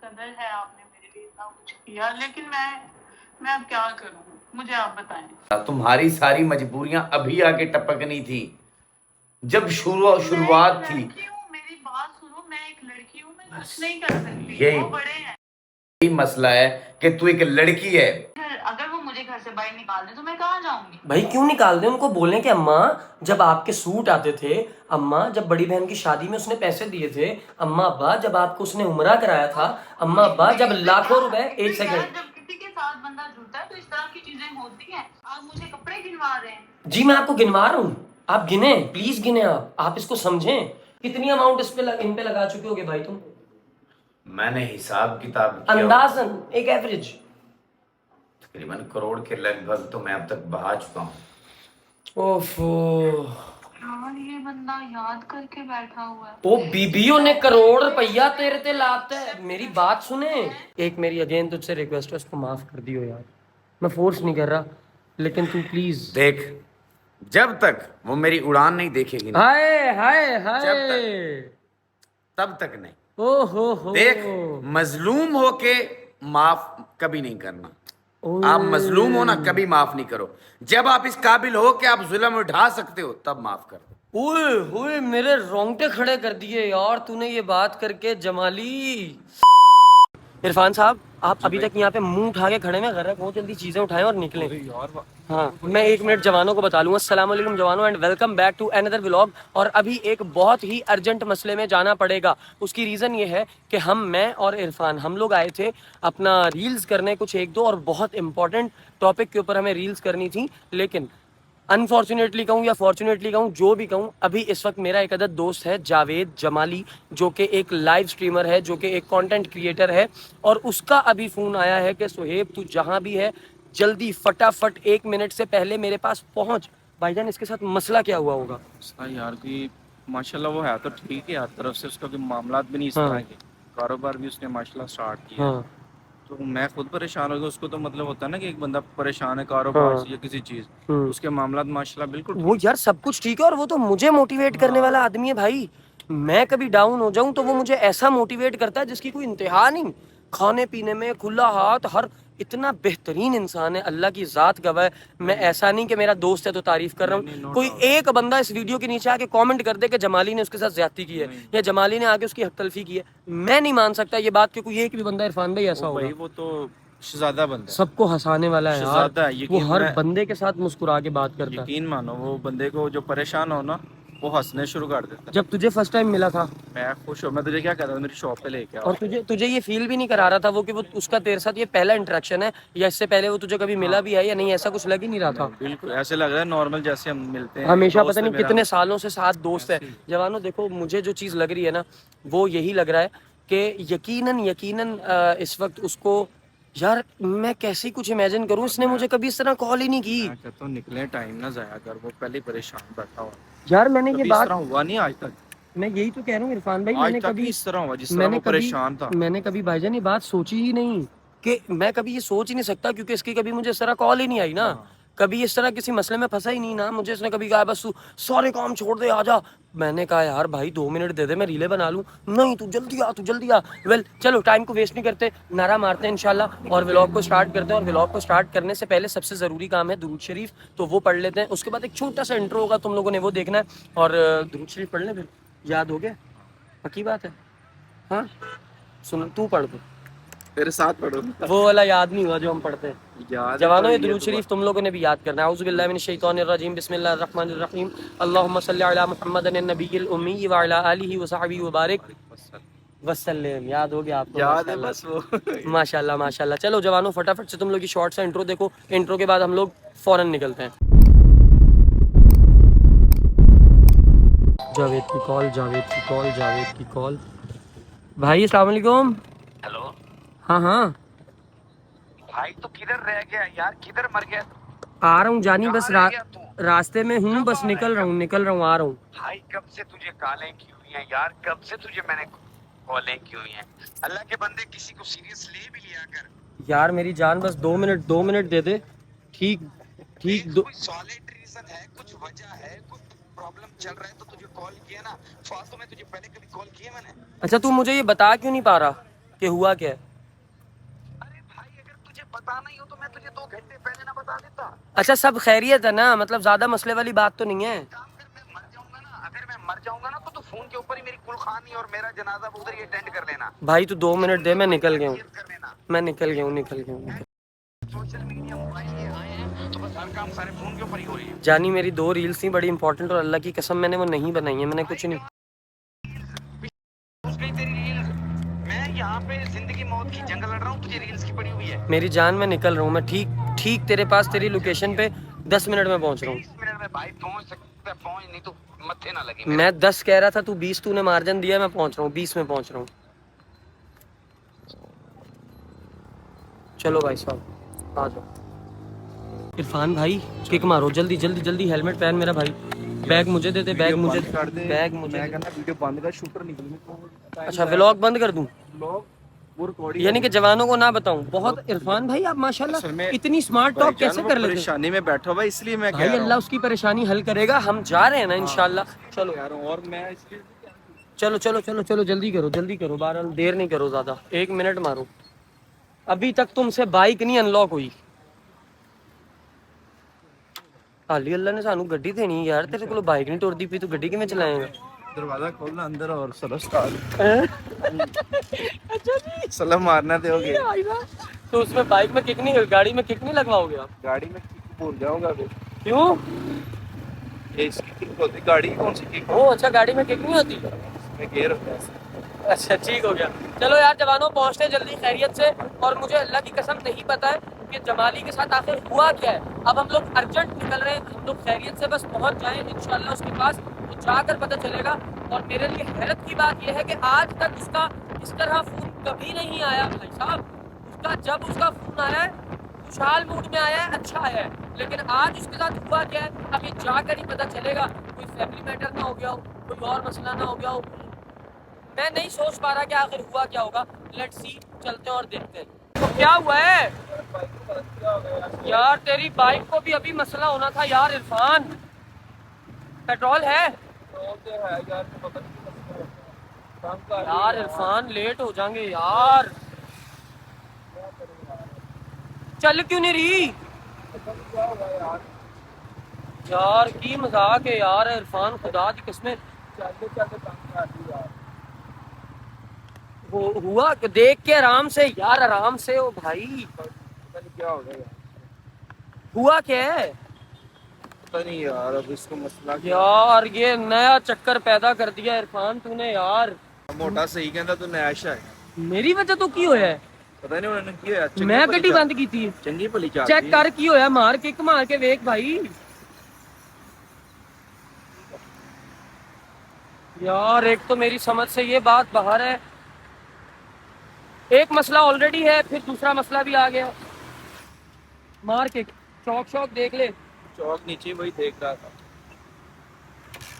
कदर है, आपने मेरे लिए इतना कुछ किया, लेकिन मैं अब क्या करूं, मुझे आप बताएं। तुम्हारी सारी मजबूरियां अभी आके टपकनी थी जब मैं शुरुआत एक थी। लड़की हूँ, मेरी बात सुनो, मैं एक लड़की हूँ, मैं कुछ नहीं कर सकती, यही वो बड़े हैं। यही मसला है कि तू एक लड़की है। अगर वो मुझे घर से बाहर निकाल दे तो मैं कहाँ जाऊंगी? भाई क्यों निकाल दें, उनको बोलें कि अम्मा जब आपके सूट आते थे, अम्मा जब बड़ी बहन की शादी में उसने पैसे दिए थे, अम्मा अब्बा जब आपको उसने उम्रा कराया था, अम्मा अब्बा जब लाखों रुपए। एक सेकंड, जब किसी के साथ बंदा जुड़ता है तो इस तरह की चीजें होती हैं। आप मुझे कपड़े गिनवा रहे हैं। जी मैं आपको गिनवा रहा हूँ, आप गिने, प्लीज गिने, आप इसको समझें। कितनी अमाउंट इन पे लगा चुके होगे भाई तुम? मैंने हिसाब किताब किया, अंदाजन एक एवरेज तकरीबन करोड़ के लगभग तो मैं अब तक बहा चुका हूँ। ओफो, यार ये बंदा याद करके बैठा हुआ है। ओ बीबियों ने करोड़ रुपया तेरे ते लाता है। मेरी बात सुने, एक मेरी अगेन तुझसे रिक्वेस्ट है, उसको माफ कर दियो यार, मैं फोर्स नहीं कर रहा, लेकिन तू प्लीज। देख, जब तक वो मेरी उड़ान नहीं देखेगी ना, हाय हाय हाय, तब तक नहीं। ओ हो देख, मजलूम होके माफ कभी नहीं करना। आप मजलूम हो ना, कभी माफ नहीं करो। जब आप इस काबिल हो कि आप जुल्म उठा सकते हो, तब माफ कर दो। ओए होए, मेरे रोंगटे खड़े कर दिए यार तूने ये बात करके जमाली। इरफान साहब, आप अभी तक यहाँ पे मुंह उठा के खड़े हैं, घर बहुत जल्दी चीजें उठाएं और निकलें। हाँ, मैं 1 मिनट जवानों को बता लूंगा। अस्सलाम वालेकुम जवानों, and welcome back to another vlog. और अभी एक बहुत ही अर्जेंट मसले में जाना पड़ेगा। उसकी रीज़न ये है कि मैं और इरफान हम लोग आए थे अपना रील्स करने, कुछ एक दो और बहुत इंपॉर्टेंट टॉपिक के ऊपर हमें रील्स करनी थी, लेकिन अनफॉर्चुनेटली कहूँ या फॉर्चुनेटली कहूँ, जो भी कहूँ, अभी इस वक्त मेरा एक अदद दोस्त है जावेद जमाली, जो कि एक लाइव स्ट्रीमर है, जो कि एक कंटेंट क्रिएटर है, और उसका अभी फ़ोन आया है कि सुहेब तू जहाँ भी है जल्दी फटाफट 1 मिनट से पहले मेरे पास पहुँच। भाईजान इसके साथ मसला क्या हुआ होगा? यार कि माशाल्लाह वो है तो ठीक है यार, तरफ से उसका कोई मामला भी नहीं इस तरह के, कारोबार भी उसने माशाल्लाह स्टार्ट किया है। तो मैं खुद परेशान हो गया। उसको तो मतलब होता है ना कि एक बंदा परेशान है कारोबार से या किसी चीज, उसके मामला माशाल्लाह बिल्कुल वो यार सब कुछ ठीक है, और वो तो मुझे मोटिवेट करने वाला आदमी है भाई। मैं कभी डाउन हो जाऊं तो वो मुझे ऐसा मोटिवेट करता है जिसकी कोई इंतहा नहीं। खाने पीने में खुला हाथ, हर इतना बेहतरीन इंसान है, अल्लाह की ज़ात गवाह है। मैं ऐसा नहीं कि मेरा दोस्त है तो तारीफ कर रहा हूँ। कोई एक बंदा इस वीडियो के नीचे आके कमेंट कर दे कि जमाली ने उसके साथ ज्यादती की है या जमाली ने आके उसकी हक तलफी की है, मैं नहीं मान सकता ये बात कि कोई एक भी बंदा इरफान भाई ऐसा होगा। वो तो शहजादा बंदा है, सबको हंसाने वाला है यार, वो हर बंदे के साथ मुस्कुरा के बात करता है। यकीन मानो वो बंदे को जो परेशान हो ना, वो हंसने शुरू कर देता है। जब तुझे फर्स्ट टाइम मिला था, मैं खुश हूँ। मैं तुझे क्या कहता हूँ, मेरी शॉप पे लेके आओ। और तुझे ये फील भी नहीं करा रहा था वो कि वो उसका तेरे साथ ये पहला इंटरेक्शन है, या इससे पहले वो तुझे कभी मिला भी है या नहीं, ऐसा कुछ लग ही नहीं रहा था? बिल्कुल ऐसे लग रहा है नॉर्मल जैसे हम मिलते हैं हमेशा, पता नहीं कितने सालों से साथ दोस्त है। जवानों देखो, मुझे जो चीज़ लग रही है ना, वो यही लग रहा है कि यकीनन इस वक्त उसको, यार मैं कैसे कुछ इमेजिन करूं, इसने मुझे कभी इस तरह कॉल ही नहीं की। तो निकले टाइम ना जाया कर, वो पहले परेशान बैठा हुआ यार मैंने ये बात हुआ नहीं आज तक। मैं यही तो कह रहा हूँ इरफान भाई, मैंने कभी इस तरह हुआ जिस तरह वो परेशान था। मैंने कभी भाईजान ये बात सोची ही नहीं कि मैं कभी ये सोच ही नहीं सकता, क्योंकि इसकी कभी मुझे इस तरह कॉल ही नहीं आई ना, कभी इस तरह किसी मसले में फंसा ही नहीं ना मुझे। इसने कभी कहा बस तू सारे काम छोड़ दे आजा। मैंने कहा यार भाई 2 मिनट दे दे, मैं रीले बना लूँ। नहीं तू जल्दी आ। वेल चलो, टाइम को वेस्ट नहीं करते, नारा मारते हैं इंशाल्लाह और व्लॉग को स्टार्ट करते हैं। और व्लॉग को स्टार्ट करने से पहले सबसे ज़रूरी काम है दुरूद शरीफ, तो वो पढ़ लेते हैं। उसके बाद एक छोटा सा इंट्रो होगा, तुम लोगों ने वो देखना है, और दुरूद शरीफ पढ़ लें, फिर याद हो गया, पक्की बात है। हाँ सुन, तू पढ़ दो, तेरे साथ पढ़ो। वो वाला याद नहीं हुआ जो हम पढ़ते हैं। जवानों, ये दुरूद शरीफ तुम लोगों ने भी याद करना है। औज़ु बिल्लाहि मिनश शैतानिर रजीम, बिस्मिल्लाहिर रहमानिर रहीम, अल्लाहुम्मा सल्लि अला मुहम्मदिन नबिय्यिल उम्मी व अला आलिहि व सहबिहि व बारिक वसल्लम। याद हो गया आपको? याद है बस वो। माशाल्लाह। चलो जवानों, फटाफट से तुम लोग की शॉर्ट सा इंट्रो देखो, इंट्रो के बाद हम लोग फौरन निकलते हैं। जावेद की कॉल। भाई अस्सलाम वालेकुम। हेलो हाँ भाई, तो किधर रह गया यार, किधर मर गया? आ रहा हूँ जानी, बस तू रास्ते में हूँ, बस निकल रहा हूँ, आ रहा हूँ। भाई कब से तुझे कॉलें की हुई हैं यार, कब से तुझे मैंने कॉलें की हुई हैं। अल्लाह के बंदे, किसी को सीरियस ले भी लिया कर यार मेरी जान, बस 2 मिनट दे दे। ठीक कोई सॉलिड रीजन है, कुछ वजह है, कुछ प्रॉब्लम चल रहा है तो तुझे कॉल किया ना। फालतू में तुझे पहले कभी कॉल किया मैंने? अच्छा तू मुझे ये बता क्यों नहीं पा रहा कि हुआ क्या है? अरे भाई अगर तुझे पता नहीं हो तो मैं तुझे 2 घंटे पहले ना बता देता। अच्छा सब खैरियत है ना, मतलब ज्यादा मसले वाली बात तो नहीं है? काम कर, मैं मर जाऊंगा ना, अगर मैं मर जाऊंगा ना तो तू फोन के ऊपर ही मेरी कुलखानी और मेरा जनाजा उधर ही अटेंड कर लेना। भाई तू 2 मिनट दे, मैं निकल गया हूँ, शेयर कर लेना। मैं निकल गया हूँ, निकल गया हूँ। सोशल मीडिया मोबाइल ये आए हैं तो बस हर काम सारे फोन के ऊपर ही हो रही है। जानी मेरी 2 रील्स थी बड़ी इंपॉर्टेंट, और अल्लाह की कसम मैंने वो नहीं बनाई है, मैंने कुछ नहीं। घुस गई तेरी रील्स। मैं यहाँ पे जिंदगी मौत की जंग लड़ रहा हूँ, तुझे रील्स की पड़ी हुई है। मेरी जान मैं निकल रहा हूँ, मैं ठीक तेरे पास तेरी लोकेशन पे 10 मिनट में पहुंच रहा हूँ। 20 मिनट में भाई पहुंच सकता है, पहुंच नहीं तो मत्थे ना लगी। मैं 10 कह रहा था, तू 20 तूने मार्जिन दिया, मैं पहुंच रहा हूँ 20 में पहुंच रहा हूँ। चलो भाई साहब आ जाओ। इरफान भाई किक मारो, जल्दी जल्दी जल्दी, हेलमेट पहन मेरा भाई, बैग मुझे दे दे, बैग मुझे, बैग मुझे। मैं कहना वीडियो बंद कर, शूटर निकल। अच्छा व्लॉग बंद कर दूं? व्लॉग वो रिकॉर्डिंग, यानी कि जवानों को ना बताऊं? बहुत इरफान भाई आप माशाल्लाह इतनी स्मार्ट टॉक कैसे कर लेते हैं? परेशानी में बैठा हुआ इसलिए मैं कह भाई रहा हूं। अल्लाह उसकी परेशानी हल करेगा, हम जा रहे हैं ना इंशाल्लाह। चलो यार और मैं इसलिए चलो चलो चलो चलो, जल्दी करो, बहरहाल देर नहीं करो ज्यादा, 1 मिनट मारो। अभी तक तुमसे बाइक नहीं अनलॉक हुई। हाली अल्लाह ने सानू गड्डी देनी यार, तेरे को बाइक नहीं टुरदी पई, तू गड्डी किवें चलाएगा? दरवाजा खोलना अंदर और सलो स्टार्ट। सलाम मारना ते हो गया। तो उसमें बाइक में किक नहीं, गाड़ी में किक नहीं लगवाओगे आप? गाड़ी में किक भूल जाऊंगा फिर। क्यों? ये इसकी किक होती, गाड़ी की कौन सी किक? ओ अच्छा, गाड़ी में किक नहीं होती? इसमें गियर होता है। अच्छा ठीक हो गया। चलो यार जवानों, पहुंचते जल्दी खैरियत से। और मुझे अल्लाह की कसम नहीं पता है कि जमाली के साथ आखिर हुआ क्या है। अब हम लोग अर्जेंट निकल रहे हैं, हम लोग खैरियत से बस पहुंच जाएं इंशाल्लाह उसके पास, तो जाकर पता चलेगा। और मेरे लिए हैरत की बात यह है कि आज तक उसका इस तरह फोन कभी नहीं आया भाई साहब। उसका जब उसका फोन आया है खुशहाल मूड में आया है, अच्छा आया है, लेकिन आज उसके साथ हुआ क्या है अभी जाकर ही पता चलेगा। कोई फैमिली मैटर ना हो गया हो, कोई और मसला ना हो गया हो, मैं नहीं सोच पा रहा कि आखिर हुआ क्या होगा। लेट्स सी, चलते हैं और देखते हैं। तो क्या हुआ है यार? तेरी बाइक को भी अभी मसला होना था यार इरफान। पेट्रोल है यार इरफान, लेट हो जाएंगे यार। चल क्यों नहीं रही यार? की मजाक है यार इरफान, खुदा की कसमें। हुआ देख के आराम से यार, आराम से हो भाई। क्या हो गया? हुआ क्या है पता नहीं यार, अब इसको मसला क्या? यार? ये नया चक्कर पैदा कर दिया इरफान तूने यार। मोटा सही कहता तू नैशा है। मेरी वजह तो की होया है? पता नहीं उन्होंने की है। मैं गड्डी बंद की थी। चंगी भली चाल चेक कर की होया, मार किक मार के वेख भाई। यार एक तो मेरी समझ से ये बात बाहर है, एक मसला ऑलरेडी है, फिर दूसरा मसला भी आ गया। मार के चौक देख ले। चौक नीचे वही देख रहा था।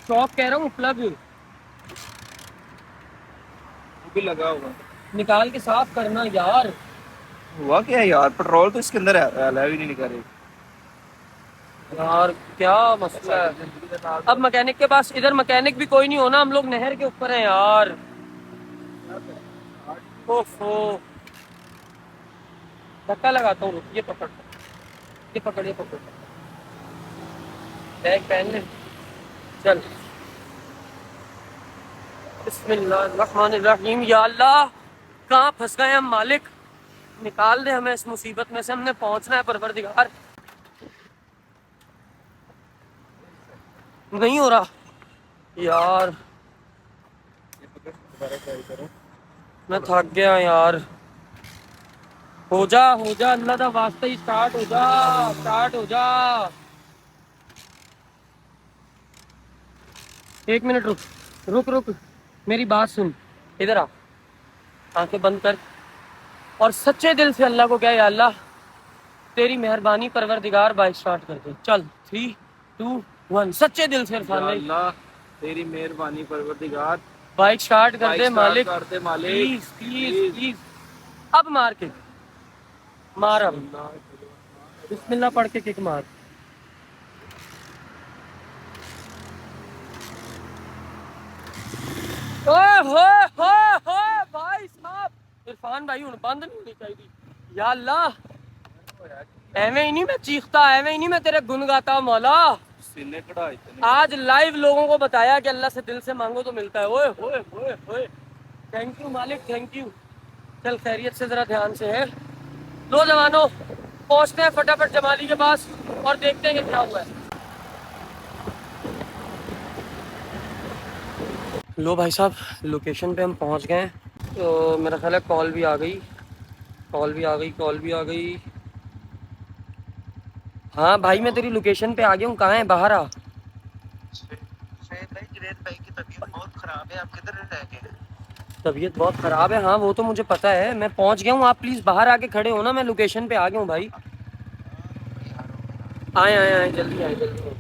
चौक कह रहा हूँ, प्लग वो भी लगा हुआ। निकाल के साफ करना यार। हुआ क्या है यार? पेट्रोल तो इसके अंदर है भी नहीं निकाले यार क्या मसला है? अब मैकेनिक के पास, इधर मैकेनिक भी कोई नहीं होना, हम लोग नहर के ऊपर हैं यार। ओफो, धक्का लगाता हूँ, ये पकड़, ये पकड़, ये पकड़, बैग पहन ले, चल। बिस्मिल्लाहिर्रहमानिर्रहीम। या अल्लाह, कहाँ फंस गए हम मालिक, निकाल दे हमें इस मुसीबत में से, हमने पहुंचना है परवरदिगार। नहीं हो रहा यार, मैं थक गया यार। हो जा अल्लाह दा वास्ते ही, स्टार्ट हो जा। 1 मिनट रुक, मेरी बात सुन, इधर आ, आंखें बंद कर और सच्चे दिल से अल्लाह को कह, या अल्लाह तेरी मेहरबानी परवरदिगार, बाइक स्टार्ट कर दे। चल 3, 2, 1, सच्चे दिल से इरफान भाई, अल्लाह तेरी मेहरबानी परवरदिगार, बाइक स्टार्ट कर दे मालिक, कर दे मालिक, प्लीज। अब मार के मार, अब बिस्मिल्लाह पढ़ के किक मार। ओए हो भाई साहब, इरफान भाई हुण बंद नहीं होनी चाहिए। या अल्लाह एवें ही नहीं मैं चीखता, एवें ही नहीं मैं तेरे गुन गाता मौला। सीने कढ़ा इतने आज लाइव लोगों को बताया कि अल्लाह से दिल से मांगो तो मिलता है। ओए ओए ओए ओए, थैंक यू मालिक, थैंक यू। चल खैरियत से जरा ध्यान से है। लो जवानों पहुंचते हैं फटाफट जमाली के पास और देखते हैं कि क्या हुआ है। लो भाई साहब लोकेशन पे हम पहुंच गए हैं। तो मेरा ख्याल है कॉल भी आ गई, कॉल भी आ गई, कॉल भी आ गई। हाँ भाई मैं तेरी लोकेशन पे आ गया हूँ। कहाँ है? बाहर आ। शहीद भाई, जुनैद भाई की तबीयत बहुत खराब है, आप किधर रह गए? तबीयत बहुत ख़राब है, हाँ वो तो मुझे पता है। मैं पहुंच गया हूँ, आप प्लीज़ बाहर आके खड़े हो ना, मैं लोकेशन पे आ गया हूँ भाई। आए आए आए, जल्दी आए, जल्दी आए।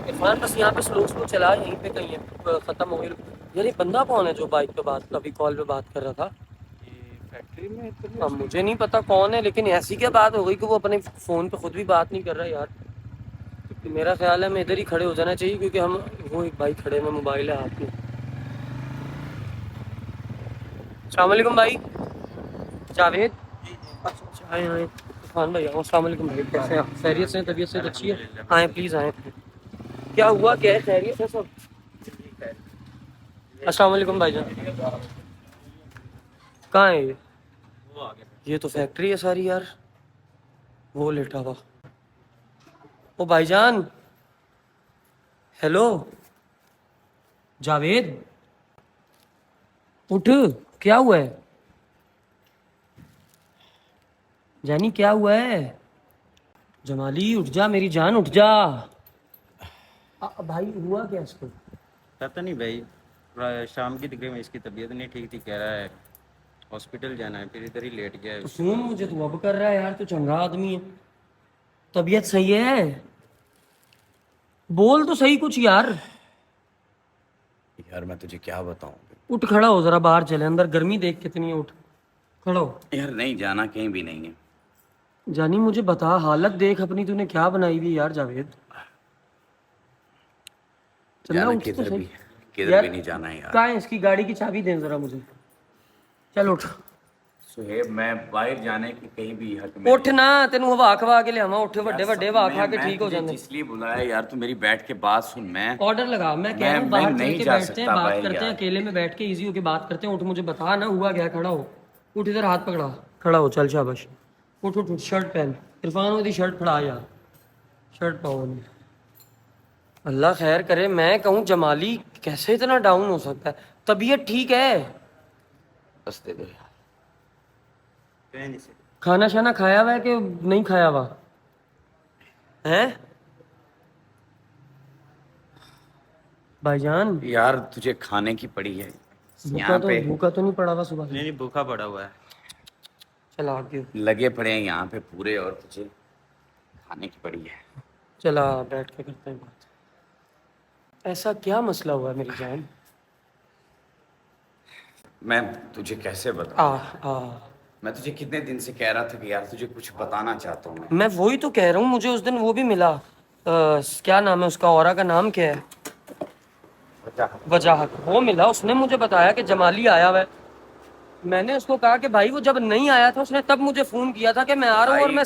इरफान बस यहाँ पे स्लो स्लो चला, यहीं पे कहीं है, ख़त्म हो गया। यार ये बंदा कौन है जो बाइक पे बात, अभी कॉल पे बात कर रहा था? फैक्ट्री में इतने अब मुझे नहीं पता कौन है, लेकिन ऐसी क्या बात हो गई कि वो अपने फ़ोन पे खुद भी बात नहीं कर रहा यार। मेरा ख्याल है मैं इधर ही खड़े हो जाना चाहिए, क्योंकि हम वो एक भाई खड़े में मोबाइल है हाथ में। अस्सलाम वालेकुम भाई, जावेद। अच्छा अच्छा, आए आए। इरफान भाई अस्सलाम वालेकुम भाई, कैसे हैं? खैरियत से? तबीयत से अच्छी है? आए प्लीज़ आए। क्या हुआ, क्या है? खैरियत है सब? अस्सलाम वालेकुम भाईजान। कहाँ है ये तो फैक्ट्री है सारी यार। वो लेटा हुआ। ओ भाईजान, हेलो जावेद, उठ। क्या हुआ है जानी, क्या हुआ है? जमाली उठ जा, मेरी जान उठ जा। भाई हुआ क्या इसको? पता नहीं भाई, शाम की तकरीबन इसकी तबीयत नहीं ठीक थी, कह रहा है हॉस्पिटल जाना है, फिर इधर ही लेट गया है। तो सुन, मुझे तू अब कर रहा है यार, तू चंगा आदमी है। तबीयत सही है? बोल तो सही कुछ यार। यार मैं तुझे क्या बताऊं। उठ खड़ा हो, जरा बाहर चले, अंदर गर्मी देख कितनी है। उठ खड़ा हो। यार नहीं जाना कहीं भी नहीं है। जानी मुझे बता, हालत देख अपनी, तूने क्या बनाई हुई यार जावेद। चलना जाना उठ तो किधर सही। भी, किधर यार भी नहीं जाना है यार। कहाँ है इसकी गाड़ी की चाबी? दे जरा मुझे। चल उठ। सुहेब मैं बाहर जाने की कहीं भी हक में उठ ना, तेन हवा खवा के लियावा। उठ, वड्डे वड्डे हवा खा के मैं ठीक हो तुझे जाते। इसलिए बुलाया यार, तू मेरी बैठ के बात सुन। मैं ऑर्डर लगा, मैं कह रहा हूँ मैं बाहर चल नहीं के जा बैठते हैं, सकता बात भाई करते हैं, यार। अकेले में बैठ के इजी होके बात करते हैं। उठ, मुझे बता ना हुआ क्या? खड़ा हो, उठ, इधर हाथ पकड़ा, खड़ा हो, चल शाबाश। उठ उठ उठ, शर्ट पहन। इरफान वो शर्ट फड़ा यार, शर्ट पाओ। अल्लाह खैर करे। मैं कहूँ जमाली कैसे इतना डाउन हो सकता है? तबीयत ठीक है? बस दे दो यार। खाना शाना खाया हुआ है कि नहीं खाया हुआ है भाईजान? यार तुझे खाने की पड़ी है यहाँ पे, भूखा तो नहीं पड़ा हुआ सुबह से? नहीं भूखा पड़ा हुआ है। चला आगे, लगे पड़े हैं यहाँ पे पूरे, और तुझे खाने की पड़ी है। चला बैठ के करते हैं बात। ऐसा क्या मसला हुआ है मेरी जान? मैं तुझे कैसे बताऊं। आ मैं तुझे कितने दिन से कह रहा था कि यार तुझे कुछ बताना चाहता हूँ मैं। मैं वही तो कह रहा हूँ, मुझे उस दिन वो भी मिला। क्या नाम है उसका? औरा का नाम क्या है? वजाहत। वो मिला, उसने मुझे बताया कि जमाली आया हुआ है। मैंने उसको कहा कि भाई वो जब नहीं आया था, उसने तब मुझे फोन किया था कि मैं आ रहा हूँ और मैं।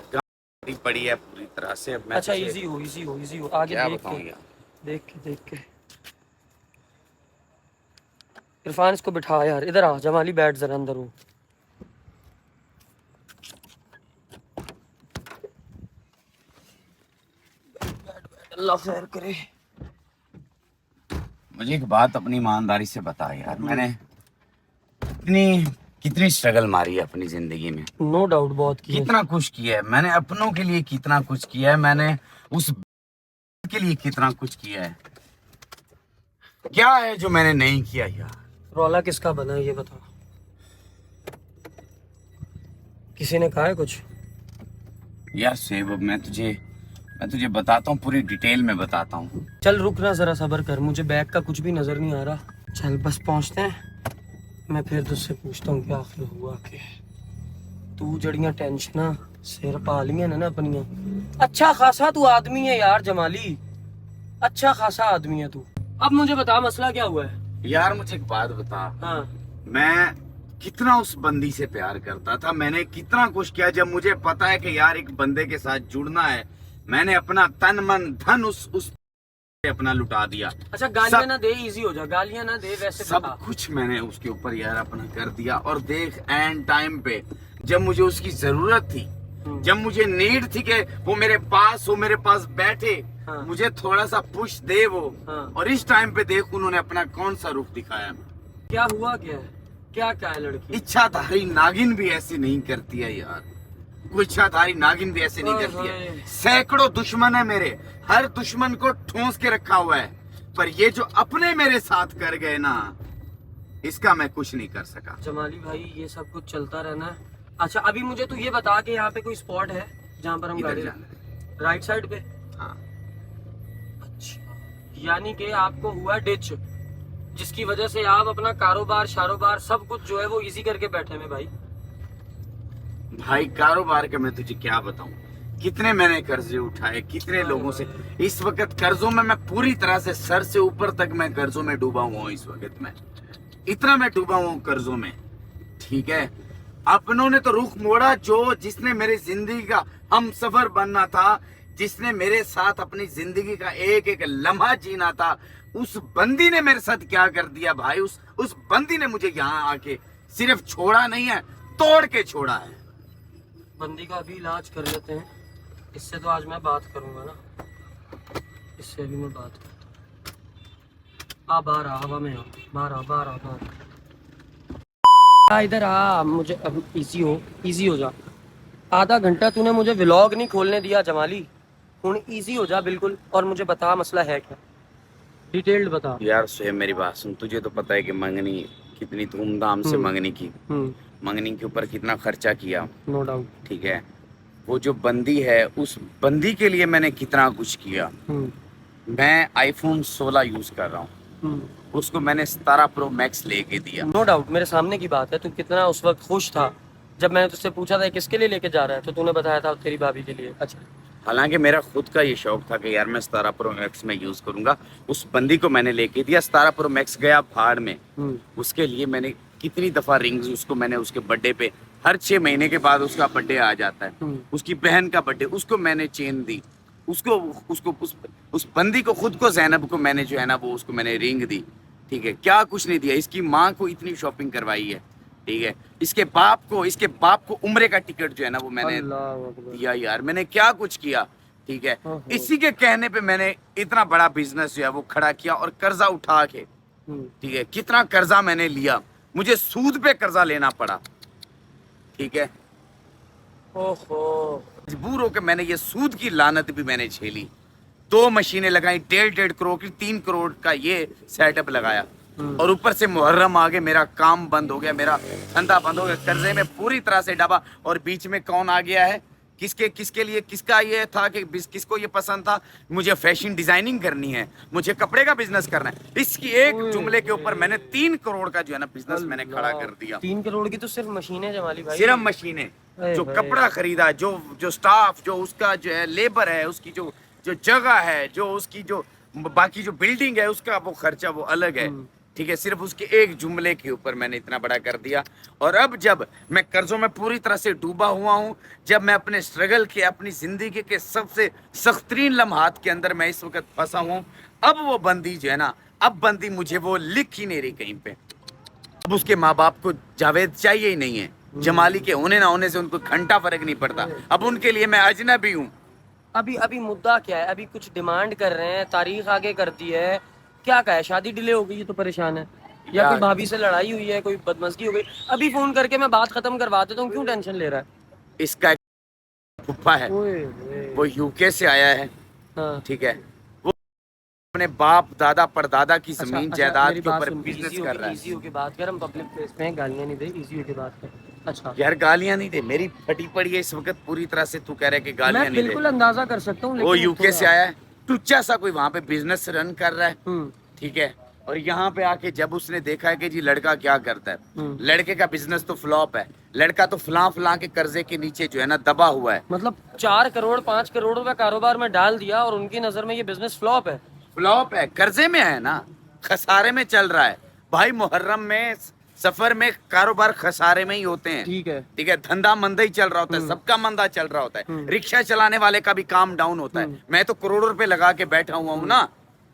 भाई पड़ी है पूरी तरह से। अब मैं अच्छा तुझे इजी हो, इजी हो, इजी हो। आगे क्या देख बताऊं के, यार। देख के, देख के। इरफान इसको बिठा यार, इधर आ जमाली, बैठ जरा अंदर हो। अल्लाह खैर करे। मुझे एक बात अपनी ईमानदारी से बता यार, मैंने कितनी स्ट्रगल मारी है अपनी जिंदगी में। नो डाउट बहुत की है। कितना कुछ किया है मैंने अपनों के लिए, कितना कुछ किया है मैंने उस के लिए, कितना कुछ किया है। क्या है जो मैंने नहीं किया यार? रौला किसका बना है ये बता। किसी ने कहा है कुछ? यार सेब, अब मैं तुझे बताता हूँ, पूरी डिटेल में बताता हूँ। चल रुक ना, जरा सब्र कर, मुझे बैग का कुछ भी नजर नहीं आ रहा। चल बस पहुंचते हैं, मैं फिर तुझसे पूछता हूँ कि आखिर हुआ क्या। तू जड़ियाँ टेंशन सिर पा लिया ना अपनियां। अच्छा खासा तू आदमी है यार जमाली, अच्छा खासा आदमी है तू। अब मुझे बता मसला क्या हुआ है? यार मुझे एक बात बता, हाँ मैं कितना उस बंदी से प्यार करता था, मैंने कितना कुछ किया। जब मुझे पता है कि यार एक बंदे के साथ जुड़ना है, मैंने अपना तन मन धन उस पे अपना लुटा दिया। अच्छा गालियां ना दे, इजी हो जा, गालियां ना दे, वैसे सब बता। कुछ मैंने उसके ऊपर यार अपना कर दिया। और देख एंड टाइम पे जब मुझे उसकी जरूरत थी, जब मुझे नीड थी कि वो मेरे पास बैठे, हाँ। मुझे थोड़ा सा पुश दे वो, हाँ। और इस टाइम पे देख उन्होंने अपना कौन सा रुख दिखाया। क्या हुआ, क्या है, क्या है लड़की? इच्छाधारी नागिन भी ऐसी नहीं करती है यार, कोई इच्छाधारी नागिन भी ऐसे नहीं करती है। सैकड़ों दुश्मन है मेरे, हर दुश्मन को ठोंस के रखा हुआ है, पर ये जो अपने मेरे साथ कर गए ना, इसका मैं कुछ नहीं कर सका। जमाली भाई ये सब कुछ चलता रहना है। अच्छा अभी मुझे तू ये बता कि यहाँ पे कोई स्पॉट है जहाँ पर हम इधर गाड़ी, जाना है। राइट साइड पे? हाँ। अच्छा, यानी कि आपको हुआ डिच, जिसकी वजह से आप अपना कारोबार शारोबार सब कुछ जो है वो इजी करके बैठे में भाई। भाई कारोबार का मैं तुझे क्या बताऊं, कितने मैंने कर्जे उठाए, कितने लोगों से। इस वक्त कर्जों में मैं पूरी तरह से सर से ऊपर तक मैं कर्जों में डूबा हुआ हूँ। इस वक्त मैं इतना मैं डूबा हुआ हूँ कर्जों में, ठीक है। अपनों ने तो रुख मोड़ा, जो जिसने मेरी जिंदगी का हम सफर बनना था, जिसने मेरे साथ अपनी जिंदगी का एक एक लम्हा जीना था, उस बंदी ने मेरे साथ क्या कर दिया भाई। उस बंदी ने मुझे यहाँ आके सिर्फ छोड़ा नहीं है, तोड़ के छोड़ा है। बंदी का अभी इलाज कर लेते हैं, इससे तो आज मैं बात करूंगा ना, इससे भी मैं बात करता हूँ। बाहर आ, हवा में आ, बाहर आ। इधर आ, मुझे अब इजी हो जा। आधा घंटा तूने मुझे व्लॉग नहीं खोलने दिया जमाली, हुन इजी हो जा बिल्कुल, और मुझे बता मसला है क्या, डिटेल्ड बता। यार सोहेब मेरी बात सुन, तुझे तो पता है कि मंगनी कितनी धूमधाम से मंगनी की, मंगनी के ऊपर कितना खर्चा किया, नो डाउट, ठीक है। वो जो बंदी है, उस बंदी के लिए मैंने कितना कुछ किया। मैं आईफोन 16 यूज कर रहा हूँ, उसको मैंने 17 प्रो मैक्स लेके दिया। नो डाउट, मेरे सामने की बात है। तू कितना उस वक्त खुश था जब मैंने तुझसे पूछा था किसके लिए लेके जा रहा है, तो तूने बताया था तेरी भाभी के लिए। अच्छा, हालांकि मेरा खुद का ये शौक था कि यार मैं 17 प्रो मैक्स में यूज करूंगा। उस बंदी को मैंने लेके दिया, 17 प्रो मैक्स गया भाड़ में। उसके लिए मैंने कितनी दफा रिंग्स उसको मैंने, उसके बर्थडे पे, हर 6 महीने के बाद उसका बर्थडे आ जाता है, उसकी बहन का बर्थडे, उसको मैंने चेन दी, उस बंदी को, खुद को, ज़ैनब को मैंने जो है ना वो उसको मैंने रिंग दी, ठीक है। क्या कुछ नहीं दिया, इसकी माँ को इतनी शॉपिंग करवाई है, ठीक है। इसके बाप को उम्रे का टिकट जो है ना वो मैंने दिया। यार मैंने क्या कुछ किया, ठीक है। इसी के कहने पे मैंने इतना बड़ा बिजनेस जो है वो खड़ा किया, और कर्जा उठा के, ठीक है। कितना कर्जा मैंने लिया, मुझे सूद पे कर्जा लेना पड़ा, ठीक है। ओहो, मजबूर होकर मैंने ये सूद की लानत भी मैंने झेली। 2 मशीनें लगाई, 1.5 करोड़ की, 3 करोड़ का ये सेटअप लगाया, और ऊपर से मुहर्रम आ गए, मेरा काम बंद हो गया, मेरा धंधा बंद हो गया, कर्जे में पूरी तरह से डबा। और बीच में कौन आ गया है, किसके लिए, किसका ये था कि किसको ये पसंद था, मुझे फैशन डिजाइनिंग करनी है, मुझे कपड़े का बिजनेस करना है। इसकी एक जुमले के ऊपर मैंने 3 करोड़ का जो है ना बिजनेस मैंने खड़ा कर दिया। 3 करोड़ की तो सिर्फ मशीनें जमाली भाई, सिर्फ मशीनें, जो कपड़ा खरीदा, जो स्टाफ, जो उसका जो है लेबर है, उसकी जो जगह है, जो उसकी जो बाकी जो बिल्डिंग है, उसका वो खर्चा वो अलग है, ठीक है। सिर्फ उसके एक जुमले के ऊपर मैंने इतना बड़ा कर दिया। और अब जब मैं कर्जों में पूरी तरह से डूबा हुआ हूँ, जब मैं अपने स्ट्रगल के, अपनी जिंदगी के सबसे सख्तरीन लम्हात के अंदर मैं इस वक्त फंसा हूँ, अब वो बंदी जो है ना, अब बंदी मुझे वो लिख ही नहीं रही कहीं पे। अब उसके माँ बाप को जावेद चाहिए ही नहीं है, जमाली के होने ना होने से उनको घंटा फर्क नहीं पड़ता। अब उनके लिए मैं अजनबी हूँ। अभी मुद्दा क्या है, अभी कुछ डिमांड कर रहे हैं, तारीख आगे कर दी है, क्या कहा है, शादी डिले हो गई है तो परेशान है, या कोई भाभी से लड़ाई हुई है, कोई बदमस्ती हो गई। अभी फोन करके मैं बात खत्म करवा देता हूँ, क्यों टेंशन ले रहा है। इसका एक फुफ्फा है, वो यूके से आया है, ठीक है। वो अपने बाप दादा परदादा की जमीन जायदाद के ऊपर बिजनेस कर रहा है। इजी होके बात कर, हम पब्लिक प्लेस में गालियां नहीं दे, इजी होके बात कर। अच्छा यार गालियां नहीं दे, मेरी फटी पड़ी है इस वक्त पूरी तरह से। तू कह रहा है कि गालियां नहीं दे, बिल्कुल अंदाजा कर सकता हूँ। वो यूके से आया है, टुच्चा सा कोई वहां पे बिजनेस रन कर रहा है, ठीक है। और यहाँ पे आके जब उसने देखा है कि जी लड़का क्या करता है, लड़के का बिजनेस तो फ्लॉप है, लड़का तो फलां के कर्जे के नीचे जो है ना दबा हुआ है। मतलब 4 करोड़ 5 करोड़ रुपए कारोबार में डाल दिया, और उनकी नजर में ये बिजनेस फ्लॉप है, कर्जे में है ना, खसारे में चल रहा है भाई। मुहर्रम में सफर में कारोबार खसारे में ही होते हैं, ठीक है। ठीक है, धंधा मंदा ही चल रहा होता है, सबका मंदा चल रहा होता है, रिक्शा चलाने वाले का भी काम डाउन होता है। मैं तो करोड़ों रुपए लगा के बैठा हुआ हूँ ना,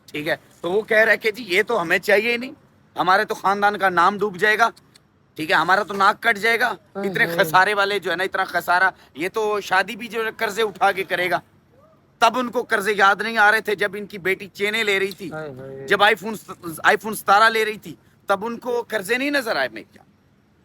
ठीक है। तो वो कह रहा है कि जी ये तो हमें चाहिए ही नहीं, हमारे तो खानदान का नाम डूब जाएगा, ठीक है, हमारा तो नाक कट जाएगा। इतने खसारे वाले जो है ना, इतना खसारा, ये तो शादी भी जो है कर्जे उठा के करेगा। तब उनको कर्जे याद नहीं आ रहे थे जब इनकी बेटी चेनें ले रही थी, जब आईफोन 17 ले रही थी, तब उनको कर्जे नहीं नजर आए। मैं क्या,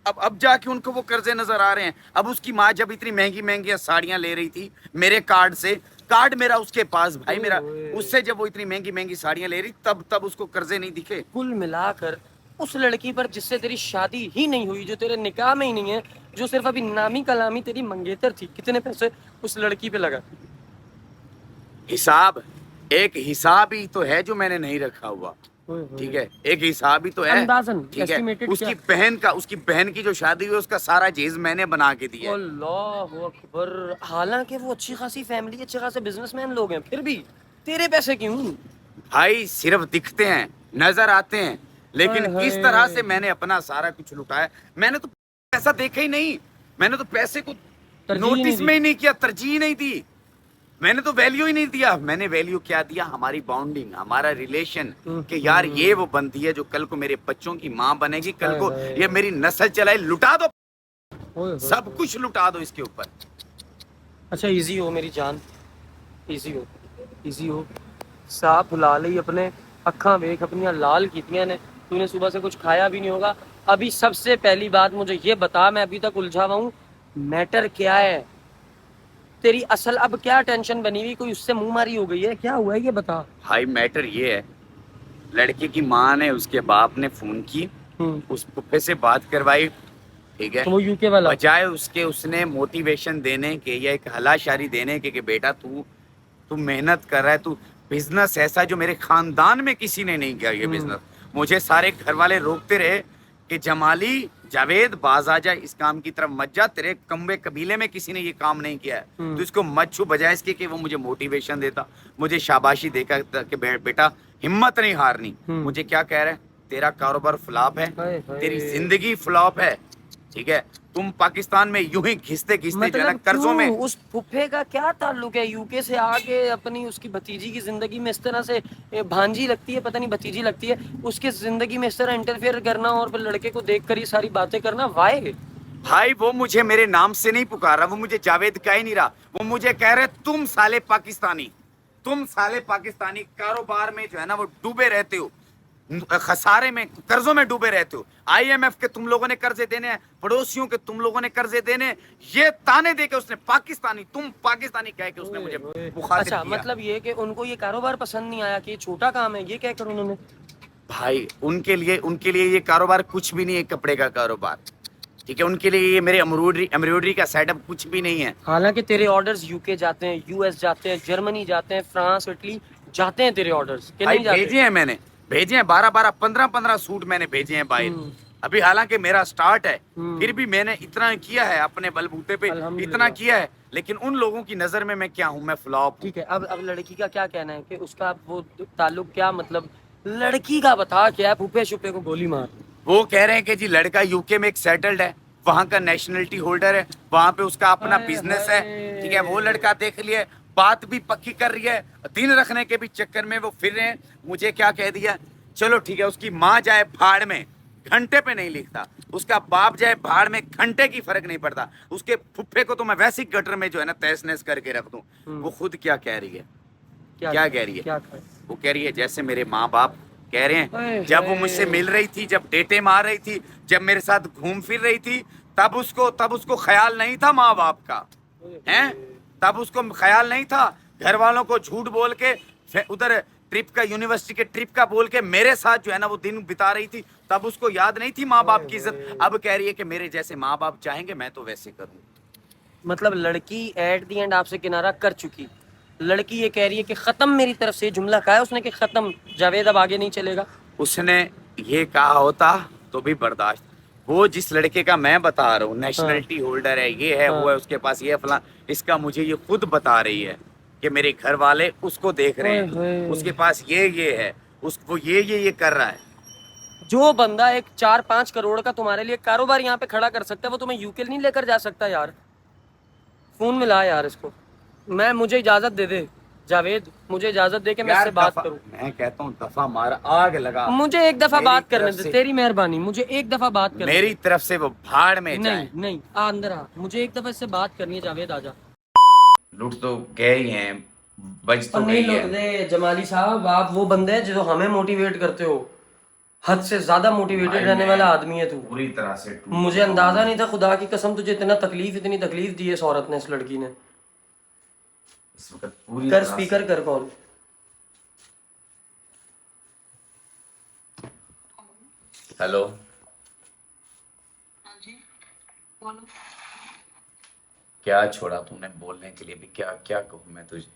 अब जाके उनको वो कर्जे नजर आ रहे हैं। अब उसकी माँ जब इतनी महंगी महंगी साड़ियां ले रही थी मेरे कार्ड से, कार्ड मेरा उसके पास, भाई मेरा, उससे जब वो इतनी महंगी महंगी साड़ियां ले रही, तब उसको कर्जे नहीं दिखे। कुल मिलाकर उस लड़की पर जिससे तेरी शादी ही नहीं हुई, जो तेरे निकाह में ही नहीं है, जो सिर्फ अभी नामी कलामी तेरी मंगेतर थी, कितने पैसे उस लड़की पे लगा? हिसाब, एक हिसाब ही तो है जो मैंने नहीं रखा हुआ, ठीक है, एक हिसाब ही तो है, अंदाजन, ठीक है। estimated उसकी बहन की जो शादी हुई उसका सारा जेज मैंने बना के दिया है। अल्लाह अकबर। हालांकि वो अच्छी खासी फैमिली, अच्छे खासे बिजनेसमैन लोग हैं, फिर भी तेरे पैसे क्यों? भाई सिर्फ दिखते हैं, नजर आते हैं, लेकिन हाय किस हाय। तरह से मैंने अपना सारा कुछ लुटाया। मैंने तो पैसा देखा ही नहीं, मैंने तो पैसे को तरजीह ही नहीं नोटिस दी। में ही नहीं किया, तरजीह नहीं दी, मैंने तो वैल्यू ही नहीं दिया। मैंने वैल्यू क्या दिया? हमारी बॉन्डिंग, हमारा रिलेशन, कि यार ये वो बनती है जो कल को मेरे बच्चों की माँ बनेगी, कल को हाय। ये मेरी नस्ल चलाए। लुटा दो, ओए होए। सब कुछ लुटा दो इसके ऊपर। अच्छा इजी हो मेरी जान, इजी हो, इजी हो। साफ बुला ली अपने अखा वेख अपनियां लाल कीतियां ने, तूने सुबह से कुछ खाया भी नहीं होगा। अभी सबसे पहली बात मुझे ये बता, मैं अभी तक उलझा हुआ हूँ, मैटर क्या है तेरी असल? अब क्या टेंशन बनी हुई, कोई उससे मुंह मारी हो गई है, क्या हुआ है ये बता। भाई मैटर ये है, लड़के की माँ ने, उसके बाप ने फोन की, उस पुप्पे से बात करवाई, ठीक है, तो वो यूके वाला? बजाय उसके उसने मोटिवेशन देने के या एक हलाशारी देने के कि बेटा तू मेहनत कर रहा है, तू बिजनेस ऐसा जो मेरे खानदान में किसी ने नहीं किया ये बिजनेस। मुझे सारे घर वाले रोकते रहे कि जमाली, जावेद, बाज आ जा, इस काम की तरफ मत जा, तेरे कम्बे कबीले में किसी ने ये काम नहीं किया है, तो इसको मत छू। बजाय इसके कि वो मुझे मोटिवेशन देता, मुझे शाबाशी देकर कि बेटा हिम्मत नहीं हारनी, मुझे क्या कह रहा है, तेरा कारोबार फ्लॉप है, हाय हाय। तेरी जिंदगी फ्लॉप है, ठीक है, तुम पाकिस्तान में यूं ही घिसते घिसते जो है ना मतलब कर्जों में। क्यों? उस फुफे का क्या ताल्लुक है यूके से आके अपनी उसकी भतीजी की जिंदगी में इस तरह से, भांजी लगती है, पता नहीं भतीजी लगती है, उसके जिंदगी में इस तरह इंटरफेयर करना और फिर लड़के को देखकर ये सारी बातें करना, वाई? भाई वो मुझे मेरे नाम से नहीं पुकार रहा, वो मुझे जावेद कह ही नहीं रहा, वो मुझे कह रहे तुम साले पाकिस्तानी कारोबार में जो है ना वो डूबे रहते हो, खसारे में, कर्जों में डूबे रहते हो। IMF के तुम लोगों ने कर्जे देने हैं, पड़ोसियों के तुम लोगों ने कर्जे देने, ये ताने दे के उसने तुम पाकिस्तानी कह के उसने मुझे मुखातिब अच्छा किया। मतलब ये कि उनको ये कारोबार पसंद नहीं आया कि ये छोटा काम है, ये कहकर उन्होंने? भाई उनके लिए ये कारोबार कुछ भी नहीं है, कपड़े का कारोबार, ठीक है, उनके लिए ये मेरे एम्ब्रॉयडरी का सेटअप कुछ भी नहीं है। हालांकि तेरे ऑर्डर्स यूके जाते हैं, US जाते हैं, जर्मनी जाते हैं, फ्रांस, इटली जाते हैं तेरे ऑर्डर्स, कि भाई नहीं जाते? भेजे हैं मैंने, भेजे हैं 12-12, 15-15 सूट मैंने भेजे हैं बाहर। अभी हालांकि मेरा स्टार्ट है, फिर भी मैंने इतना किया है अपने बलबूते पे, इतना किया है, लेकिन उन लोगों की नजर में मैं क्या हूँ, मैं फ्लॉप। ठीक है, अब लड़की का क्या कहना है कि उसका वो ताल्लुक क्या, मतलब लड़की का बता क्या है? फूफे शुपे को गोली मार। वो कह रहे हैं कि जी लड़का यूके में एक सेटल्ड है, वहाँ का नेशनलिटी होल्डर है, वहाँ पे उसका अपना बिजनेस है, ठीक है, वो लड़का देख लिए, बात भी पक्की कर रही है, दिन रखने के भी चक्कर में वो फिर रहे हैं। मुझे क्या कह दिया, चलो ठीक है, उसकी माँ जाए भाड़ में, घंटे पे नहीं लिखता, उसका बाप जाए भाड़ में, घंटे की फर्क नहीं पड़ता, उसके फुफ्फे को तो मैं वैसी गटर में जो है ना तहस नहस करके रख दूं। वो खुद क्या कह रही है, क्या कह रही है? क्या कह? वो कह रही है जैसे मेरे माँ बाप कह रहे ओए हैं, जब वो मुझसे मिल रही थी, जब डेटे मार रही थी, जब मेरे साथ घूम फिर रही थी, तब उसको ख्याल नहीं था माँ बाप का, हैं? तब उसको ख्याल नहीं था, घर वालों को झूठ बोल के उधर ट्रिप का, यूनिवर्सिटी के ट्रिप का बोल के मेरे साथ जो है ना वो दिन बिता रही थी, तब उसको याद नहीं थी माँ बाप की इज्जत। अब कह रही है कि मेरे जैसे माँ बाप चाहेंगे मैं तो वैसे करूँ। मतलब लड़की एट दी एंड आपसे किनारा कर चुकी, लड़की ये कह रही है कि खत्म, मेरी तरफ से जुमला कहा है उसने कि खत्म, जावेद अब आगे नहीं चलेगा। उसने ये कहा होता तो भी बर्दाश्त, वो जिस लड़के का मैं बता रहा हूँ, नेशनलिटी होल्डर है, ये है, वो है, उसके पास ये फलां, इसका मुझे ये खुद बता रही है कि मेरे घर वाले उसको देख रहे हैं, उसके पास ये है, उसको ये कर रहा है, जो बंदा एक 4-5 करोड़ का तुम्हारे लिए कारोबार यहाँ पे खड़ा कर सकता है वो तुम्हें यूके नहीं लेकर जा सकता यार। फोन मिला यार इसको। मुझे इजाजत दे दे जावेद, मुझे इजाजत दे के मैं इससे बात करूं। मैं कहता हूँ दफा मार, आग लगा। मुझे एक दफा मेरी बात करने तरफ दे, से- तेरी मेहरबानी, मुझे एक दफा बात करने मेरी तरफ से वो भाड़ में दे। जाए। नहीं नहीं, आ अंदर आ, मुझे एक दफा इससे बात करनी है जावेद, आजा। लुट तो गए ही हैं, बच तो और नहीं गई लुट है। दे जमाली साहब, आप वो बंदे हैं जो हमें मोटिवेट करते हो। हद से ज्यादा मोटिवेटेड भाई रहने मैं वाला आदमी है तू। पूरी तरह से टूट मुझे चुका हूं। अंदाजा नहीं था, खुदा की कसम, तुझे इतनी तकलीफ दी है इस औरत ने, इस लड़की ने। इस वक्त पूरी कर तरह से- स्पीकर कर कॉल। हेलो, हाँ जी बोलो। क्या छोड़ा तूने बोलने के लिए भी? क्या क्या कहूँ मैं तुझे?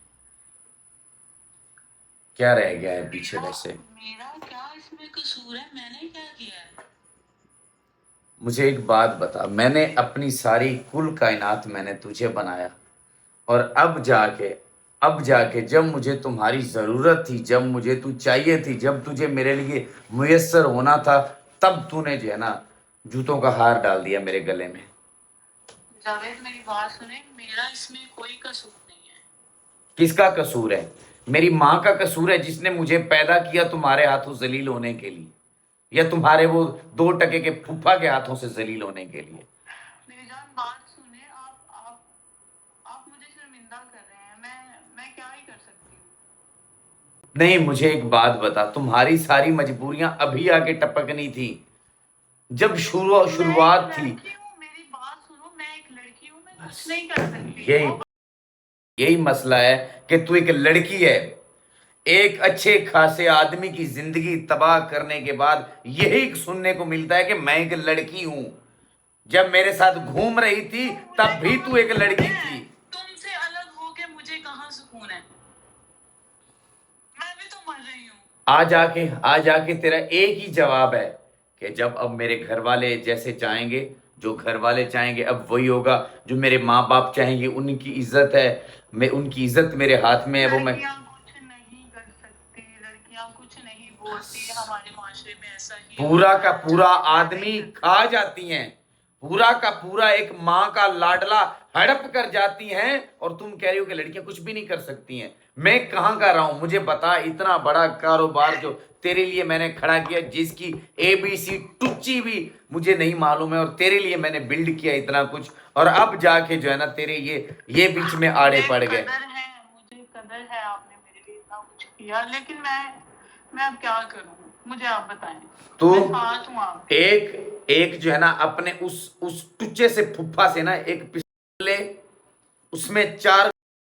क्या रह गया है पीछे वैसे? मेरा क्या इसमें कसूर है? मैंने क्या किया है? मुझे एक बात बता, मैंने अपनी सारी कुल कायनात मैंने तुझे बनाया, और अब जाके जब मुझे तुम्हारी ज़रूरत थी, जब मुझे तू चाहिए थी, जब तुझे मेरे लिए मुयस्सर होना था, तब तूने जो है ना जूतों का हार डाल दिया मेरे गले में। जावेद मेरी बात सुने, मेरा इसमें कोई कसूर नहीं है। किसका कसूर है? मेरी माँ का कसूर है, जिसने मुझे पैदा किया तुम्हारे हाथों जलील होने के लिए, या तुम्हारे वो 2 टके के फूफा के हाथों से जलील होने के लिए? मेरी जान बात सुने, आप मुझे शर्मिंदा कर रहे हैं। मैं क्या ही कर सकती हूँ? नहीं, मुझे एक बात बता, तुम्हारी सारी मजबूरियां अभी आके टपकनी थी, जब शुरुआत थी। मेरी बात सुनो, मैं एक लड़की हूँ, मैं कुछ नहीं कर सकती। यही मसला है कि तू एक लड़की है। एक अच्छे खासे आदमी की जिंदगी तबाह करने के बाद यही सुनने को मिलता है कि मैं एक लड़की हूं। जब मेरे साथ घूम रही थी तब भी तू एक लड़की थी। तुमसे अलग होके मुझे कहाँ सुकून है? मैं भी तो मर रही हूँ। आ जाके तेरा एक ही जवाब है कि जब अब मेरे घर वाले जैसे चाहेंगे, जो घर वाले चाहेंगे अब वही होगा, जो मेरे माँ बाप चाहेंगे, उनकी इज्जत है, मैं उनकी इज्जत मेरे हाथ में है, वो मैं। लड़कियां कुछ नहीं कर सकती, लड़कियां कुछ नहीं बोलती, हमारे माशरे में ऐसा ही है। पूरा का पूरा आदमी खा जाती हैं, पूरा का पूरा एक माँ का लाडला हड़प कर जाती हैं, और तुम कह रही हो कि लड़कियां कुछ भी नहीं कर सकती हैं। मैं कहाँ कर रहा हूं? मुझे बता, इतना बड़ा कारोबार जो तेरे लिए मैंने खड़ा किया, जिसकी ABC टुच्ची भी मुझे नहीं मालूम है, और तेरे लिए मैंने बिल्ड किया इतना कुछ, और अब जाके जो है ना तेरे ये बीच में आड़े पड़ गए। मुझे कदर है, आपने मेरे लिए इतना कुछ किया, लेकिन मैं अब क्या करूं? मुझे आप बताएं। तो मैं साथ हूं आप। एक जो है ना अपने उस टुच्चे से फुफ्फा से ना एक पिस्तौल ले, उसमें 4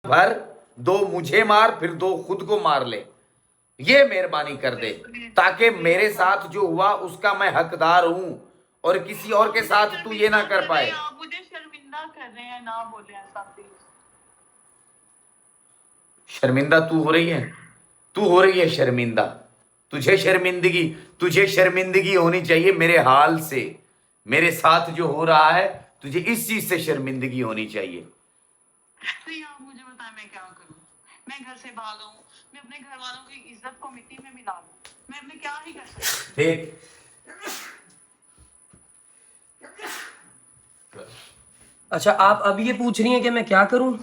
भर, 2 मुझे मार, फिर 2 खुद को मार ले। ये मेहरबानी कर दे, ताकि मेरे साथ जो हुआ उसका मैं हकदार हूं, और किसी और के साथ तू ये ना कर पाए। आप मुझे शर्मिंदा कर रहे हैं, ना बोले ऐसा प्लीज। शर्मिंदा तू हो रही है, तू हो रही है शर्मिंदा। तुझे शर्मिंदगी होनी चाहिए मेरे हाल से, मेरे साथ जो हो रहा है, तुझे इस चीज से शर्मिंदगी होनी चाहिए। नहीं, आप मुझे बताएं मैं क्या करूं? मैं घर से भागा हूं, मैं अपने घर वालों की इज्जत को मिट्टी में मिला दूं, मैं अपने क्या ही कर सकती हूं? देख, अच्छा, आप अभी ये पूछ रही हैं कि मैं क्या करूं?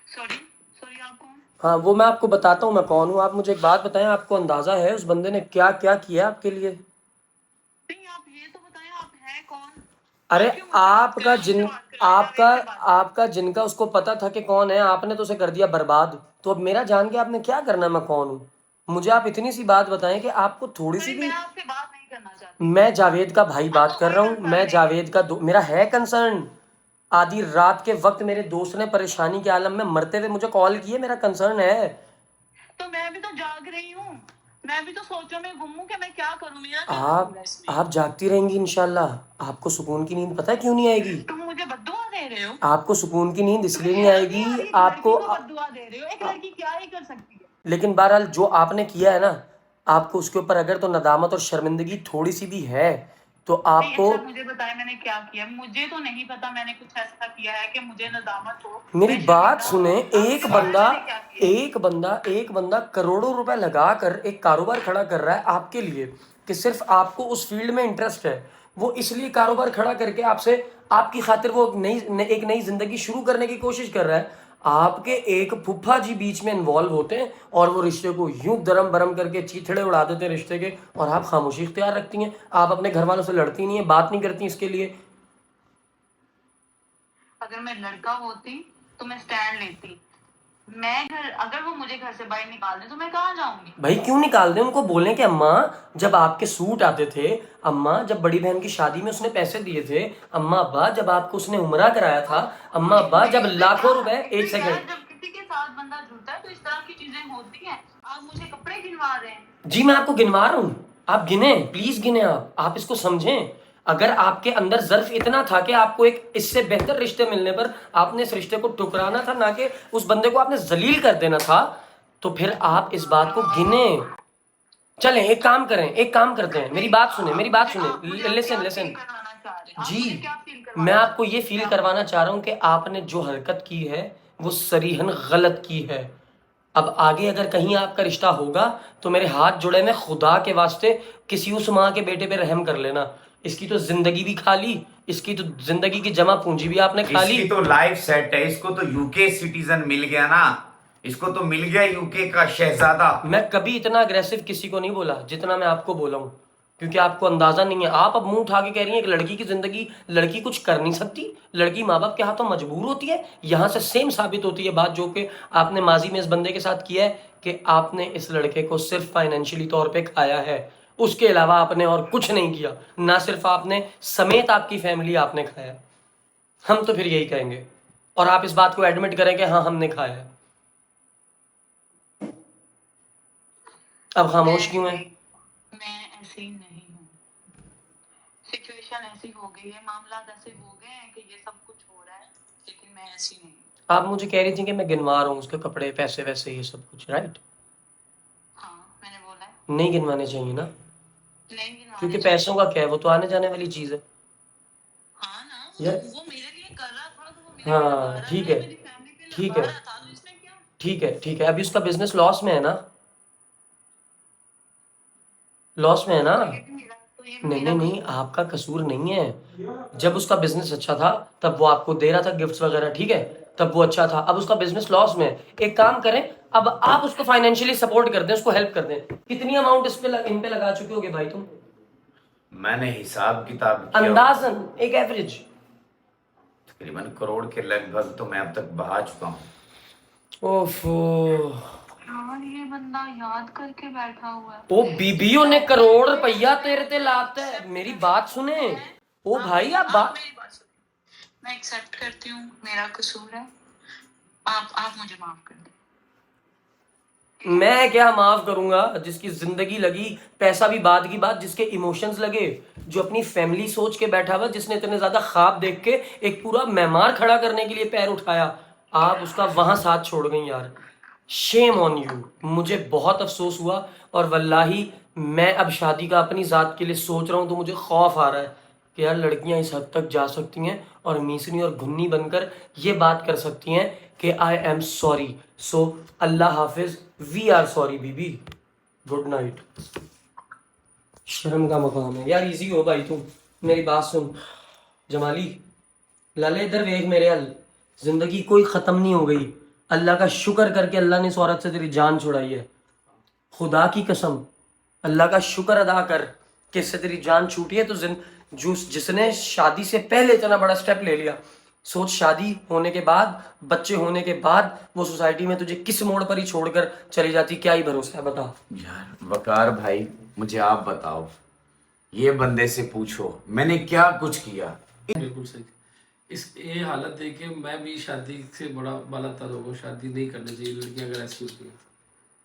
सॉरी आप कौन? हाँ, वो मैं आपको बताता हूँ मैं कौन हूँ। आप मुझे एक बात बताएं, आपको अंदाजा है उस बंदे ने क्या क्या किया आपके लिए? नहीं, आप ये तो बताएं आप हैं कौन? अरे क्यों मुझसे आपका बात कर रहे हैं? आपका जिनका उसको पता था कि कौन है, आपने तो उसे कर दिया बर्बाद। तो अब मेरा जान के आपने क्या करना है मैं कौन हूँ? मुझे आप इतनी सी बात बताएं कि आपको थोड़ी सी भी। मैं आपसे बात नहीं करना चाहती। मैं जावेद का भाई बात कर रहा हूँ, मैं जावेद का मेरा है कंसर्न। आधी रात के वक्त मेरे दोस्त ने परेशानी के आलम में मरते हुए मुझे कॉल किए, मेरा कंसर्न है। तो मैं भी तो जाग रही हूँ, मैं भी तो सोचो में घूमूं कि मैं क्या करूं। मेरा क्या कसूर है इसमें? आप जागती रहेंगी इंशाल्लाह। आपको सुकून की नींद पता है क्यों नहीं आएगी? तुम मुझे बद्दुआ दे रहे हो? आपको सुकून की नींद इसलिए नहीं आएगी, आपको बद्दुआ दे रहे हो? एक लड़की क्या ही कर सकती है? लेकिन बहरहाल जो आपने किया है ना, आपको उसके ऊपर अगर तो नदामत और शर्मिंदगी थोड़ी सी भी है तो आपको नहीं, अच्छा मुझे बताएं मैंने क्या किया। मुझे तो नहीं पता मैंने कुछ ऐसा किया है कि मुझे नदामत हो। मेरी मैं बात शर्मिंदा सुने, हूं। आपके एक बारे में बंदा मैंने क्या किया? एक बंदा करोड़ों रुपए लगाकर एक कारोबार खड़ा कर रहा है आपके लिए, कि सिर्फ आपको उस फील्ड में इंटरेस्ट है, वो इसलिए कारोबार खड़ा करके आपसे, आपकी खातिर वो एक नई जिंदगी शुरू करने की कोशिश कर रहा है। आपके एक फुफ्फा जी बीच में इन्वॉल्व होते हैं और वो रिश्ते को यूं दरम बरम करके चीथड़े उड़ा देते हैं रिश्ते के, और आप खामोशी इख्तियार रखती हैं। आप अपने घर वालों से लड़ती नहीं है, बात नहीं करती इसके लिए। अगर मैं लड़का होती तो मैं स्टैंड लेती। मैं घर, अगर वो मुझे घर से बाहर निकाल दे तो मैं कहाँ जाऊंगी? भाई क्यों निकाल दें? उनको बोलें कि अम्मा जब आपके सूट आते थे, अम्मा जब बड़ी बहन की शादी में उसने पैसे दिए थे, अम्मा अब्बा जब आपको उसने उमरा कराया था, अम्मा अब्बा जब लाखों रुपए, एक सेकंड, जब किसी के साथ बंदा जुड़ता है तो इस तरह की चीजें होती हैं। आप मुझे कपड़े गिनवा रहे हैं। जी मैं आपको गिनवा रहा हूँ, आप गिने, प्लीज गिने, आप इसको समझें। अगर आपके अंदर ज़र्फ इतना था कि आपको एक इससे बेहतर रिश्ते मिलने पर आपने इस रिश्ते को ठुकराना था, ना कि उस बंदे को आपने जलील कर देना था, तो फिर आप इस बात को गिने। चलें एक काम करें, एक काम करते हैं, मेरी बात सुने, मेरी बात सुने, लिसन लिसन जी, मैं आपको ये फील करवाना चाह रहा हूँ कि आपने जो हरकत की है वो सरीहन गलत की है। अब आगे अगर कहीं आपका रिश्ता होगा तो मेरे हाथ जुड़े में, खुदा के वास्ते किसी उस माँ के बेटे पे रहम कर लेना। इसकी तो जिंदगी भी खा ली, इसकी तो जिंदगी की जमा पूंजी भी आपने खा ली। इसकी तो लाइफ सेट है, इसको तो यूके सिटीजन मिल गया ना, इसको तो मिल गया यूके का शहजादा। मैं कभी इतना अग्रेसिव किसी को नहीं बोला जितना मैं आपको बोला हूँ, क्योंकि आपको अंदाजा नहीं है। आप अब मुंह उठा के कह रही हैं एक लड़की की जिंदगी, लड़की कुछ कर नहीं सकती, लड़की माँ बाप के हाथों मजबूर होती है। यहाँ से सेम साबित होती है बात जो कि आपने माजी में इस बंदे के साथ किया है, कि आपने इस लड़के को सिर्फ फाइनेंशियली तौर पे खाया है, उसके अलावा आपने और कुछ नहीं किया। ना सिर्फ आपने, समेत आपकी फैमिली आपने खाया। हम तो फिर यही कहेंगे, और आप इस बात को एडमिट करें कि हाँ हमने खाया है। अब खामोश क्यों है? मैं ऐसी नहीं हूँ। सिचुएशन ऐसी हो गई है, मामला ऐसे हो गए हैं कि ये सब कुछ हो रहा है, लेकिन मैं ऐसी नहीं हूँ। आप मुझे कह रही थी कि मैं गिनवा रहा हूँ उसके कपड़े, पैसे वैसे, ये सब कुछ, राइट? हाँ मैंने बोला है। नहीं गिनवाने चाहिए ना, नहीं गिनवाने क्योंकि चाहिए। पैसों का क्या है, वो तो आने जाने वाली चीज है। हाँ ना, यार वो मेरे लिए कर रहा था तो वो मेरे लिए लगा हाँ रहा ठीक था, है, मेरी फैमिली पे ठीक लगा है, रहा था, तो इसने क्या? ठीक है, ठीक है। अभी उसका बिजनेस लॉस में है ना, लॉस में है ना? ये भी मेरा, तो ये भी नहीं मेरा नहीं नहीं, आपका कसूर नहीं है। जब उसका बिजनेस अच्छा था तब वो आपको दे रहा था गिफ्ट्स वगैरह, ठीक है, तब वो अच्छा था। अब उसका बिजनेस लॉस में है, एक काम करें, अब आप उसको फाइनेंशियली सपोर्ट कर दें, उसको हेल्प कर दें। कितनी अमाउंट इन पे लगा चुके होगे भाई तुम? मैंने हिसाब किताब किया, अंदाजन एक एवरेज तकरीबन करोड़ के लगभग तो मैं अब तक बहा चुका हूँ। ओफो, यार ये बंदा याद करके बैठा हुआ है। ओ बीबियों ने करोड़ रुपया तेरे ते लाता है। मेरी बात सुने, ओ भाई आप बात, मेरी बात सुनिए, मैं एक्सेप्ट करती हूँ मेरा कसूर है, आप मुझे माफ कर दें। मैं क्या माफ करूंगा? जिसकी जिंदगी लगी, पैसा भी बाद की बात, जिसके इमोशंस लगे, जो अपनी फैमिली सोच के बैठा हुआ, जिसने इतने ज्यादा ख्वाब देख के एक पूरा मेहमान खड़ा करने के लिए पैर उठाया, आप उसका वहां साथ छोड़ गई यार। Shame on you. मुझे बहुत अफसोस हुआ, और वल्लाही मैं अब शादी का अपनी जात के लिए सोच रहा हूँ तो मुझे खौफ आ रहा है कि यार लड़कियां इस हद तक जा सकती हैं और मीसनी और घुन्नी बनकर ये बात कर सकती हैं कि आई एम सॉरी। सो अल्लाह हाफिज, वी आर सॉरी बीबी, गुड नाइट। शर्म का मकाम है यार, इजी हो भाई तुम, मेरी बात सुन जमाली, लाले इधर देख मेरे हल, जिंदगी कोई खत्म नहीं हो गई। अल्लाह का शुक्र करके अल्लाह ने इस औरत से तेरी जान छुड़ाई है, खुदा की कसम, अल्लाह का शुक्र अदा कर कि इससे तेरी जान छूटी है। तो जिसने शादी से पहले इतना बड़ा स्टेप ले लिया, सोच शादी होने के बाद, बच्चे होने के बाद वो सोसाइटी में तुझे किस मोड़ पर ही छोड़कर चली जाती, क्या ही भरोसा है बता। यार वकार भाई, मुझे आप बताओ, ये बंदे से पूछो मैंने क्या कुछ किया। बिल्कुल सही। इस ये हालत देख के मैं भी शादी से बड़ा बालातर हो गया। शादी नहीं करनी चाहिए, लड़कियां अगर ऐसी होती है।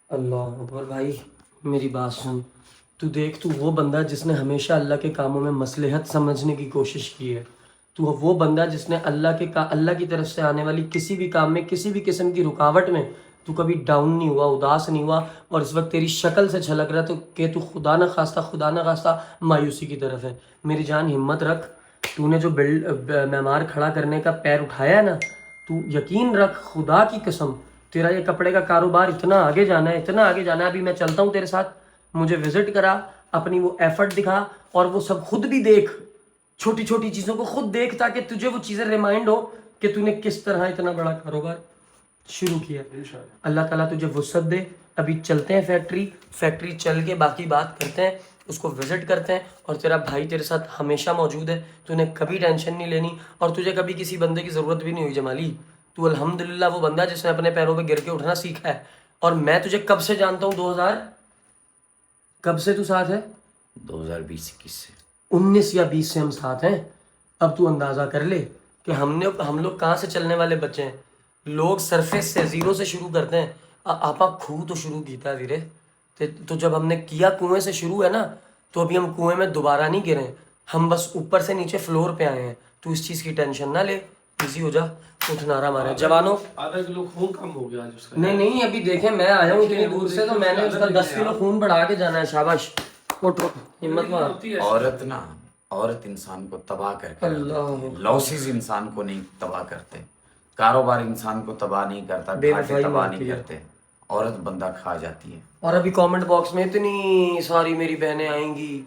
अल्लाह अकबर। भाई मेरी बात सुन, तू देख, तू वो बंदा जिसने हमेशा अल्लाह के कामों में मसलहत समझने की कोशिश की है। तू वो बंदा जिसने अल्लाह की तरफ से आने वाली किसी भी काम में, किसी भी किस्म की रुकावट में तू कभी डाउन नहीं हुआ, उदास नहीं हुआ, और इस वक्त तेरी शक्ल से झलक रहा है तो कि तू खुदा न खास्ता मायूसी की तरफ है। मेरी जान हिम्मत रख, तूने जो मेमार खड़ा करने का पैर उठाया है ना, तू यकीन रख खुदा की कसम, तेरा ये कपड़े का कारोबार इतना आगे जाना है, इतना आगे जाना है। अभी मैं चलता हूँ तेरे साथ, मुझे विजिट करा, अपनी वो एफर्ट दिखा, और वो सब खुद भी देख, छोटी छोटी चीज़ों को खुद देख, ताकि तुझे वो चीज़ें रिमाइंड हो कि तूने किस तरह इतना बड़ा कारोबार शुरू किया। अल्लाह ताला तुझे वुसअत दे। अभी चलते हैं फैक्ट्री चल के बाकी बात करते हैं, उसको विजिट करते हैं, और तेरा भाई तेरे साथ हमेशा मौजूद है, तूने कभी टेंशन नहीं लेनी, और तुझे कभी किसी बंदे की ज़रूरत भी नहीं हुई जमाली। तू अल्हम्दुलिल्लाह वो बंदा जिसने अपने पैरों पे गिर के उठना सीखा है। और मैं तुझे कब से जानता हूँ, 2000 कब से तू साथ है? 2020-21 से, 19 या 20 से हम साथ हैं। अब तू अंदाज़ा कर ले कि हम लोग कहाँ से चलने वाले बच्चे हैं। लोग सरफेस से, ज़ीरो से शुरू करते हैं, आपा खूह तो शुरू किया है वीरे, तो जब हमने किया कुएं से शुरू है ना, तो अभी हम कुएं में दोबारा नहीं गिरे, हम बस ऊपर से नीचे फ्लोर पे आए हैं। तू इस चीज़ की टेंशन ना ले, इजी हो जा, उठ नारा मारे जवानों। आधा किलो खून कम हो गया आज उसका। नहीं अभी देखे, मैं आया हूँ इतनी दूर से, तो मैंने उसका 10 किलो खून बढ़ा के जाना है। शाबाश, उठ हिम्मत मार। औरत इंसान को तबाह करके रखती है। लॉसेस इंसान को नहीं तबाह करते, कारोबार इंसान को तबाह नहीं करता, घाटे तबाह नहीं करते, औरत बंदा खा जाती है। और अभी कमेंट बॉक्स में इतनी सारी मेरी बहनें आएंगी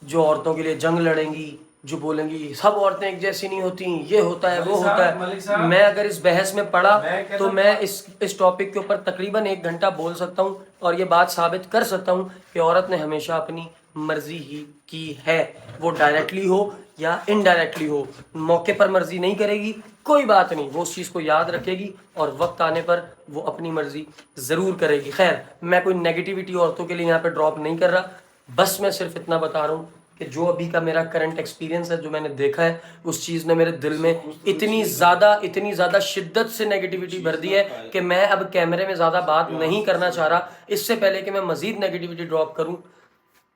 जो औरतों के लिए जंग लड़ेंगी, जो बोलेंगी सब औरतें एक जैसी नहीं होती, ये होता है वो होता है। मैं अगर इस बहस में पड़ा तो मैं इस टॉपिक के ऊपर तकरीबन 1 घंटा बोल सकता हूँ, और ये बात साबित कर सकता हूँ कि औरत ने हमेशा अपनी मर्जी ही की है, वो डायरेक्टली हो या इनडायरेक्टली हो। मौके पर मर्जी नहीं करेगी, कोई बात नहीं, वो उस चीज़ को याद रखेगी, और वक्त आने पर वो अपनी मर्जी ज़रूर करेगी। खैर, मैं कोई नेगेटिविटी औरतों के लिए यहाँ पे ड्रॉप नहीं कर रहा, बस मैं सिर्फ इतना बता रहा हूँ कि जो अभी का मेरा करंट एक्सपीरियंस है, जो मैंने देखा है, उस चीज़ ने मेरे दिल में इतनी ज़्यादा शिद्दत से नेगेटिविटी भर दी है कि मैं अब कैमरे में ज़्यादा बात नहीं करना चाह रहा, इससे पहले कि मैं मज़ीद नेगेटिविटी ड्रॉप करूँ।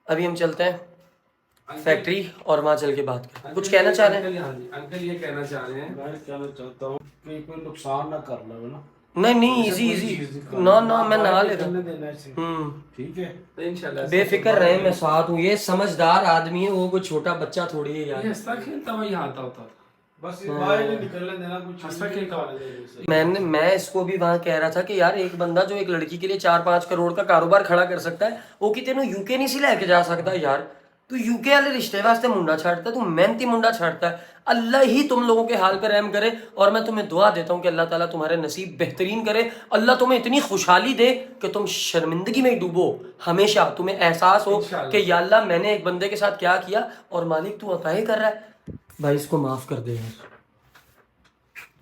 अभी हम चलते हैं फैक्ट्री और वहाँ चल के बात करें। कुछ कहना चाह रहे हैं? अंकल ये कहना चाह रहे हैं, मैं कहना चाहता हूँ कि कोई नुकसान ना कर ले ना। नहीं इजी ना मैं ना ले देना इसे, ठीक है, तो इंशाल्लाह बेफिक्र रहे, मैं साथ हूँ। ये समझदार आदमी है, वो कोई छोटा बच्चा थोड़ी है यार। ये हंसता खेलता वही आता होता था, बस बाहर नहीं निकलने देना, कुछ हंसता खेलता। मैं इसको भी वहाँ कह रहा था कि यार एक बंदा जो एक लड़की के लिए 4-5 करोड़ का कारोबार खड़ा कर सकता है, वो कि तेनों यूके नहीं सी लेके जा सकता यार। तू यूके वाले रिश्ते वास्ते मुंडा छाड़ता है, तू मेहनती मुंडा छाड़ता है। अल्लाह ही तुम लोगों के हाल पर रहम करे, और मैं तुम्हें दुआ देता हूँ कि अल्लाह ताला तुम्हारे नसीब बेहतरीन करे। अल्लाह तुम्हें इतनी खुशहाली दे कि तुम शर्मिंदगी में डूबो, हमेशा तुम्हें एहसास हो कि या अल्लाह मैंने एक बंदे के साथ क्या किया, और मालिक तू अता ही कर रहा है। भाई इसको माफ कर दे यार,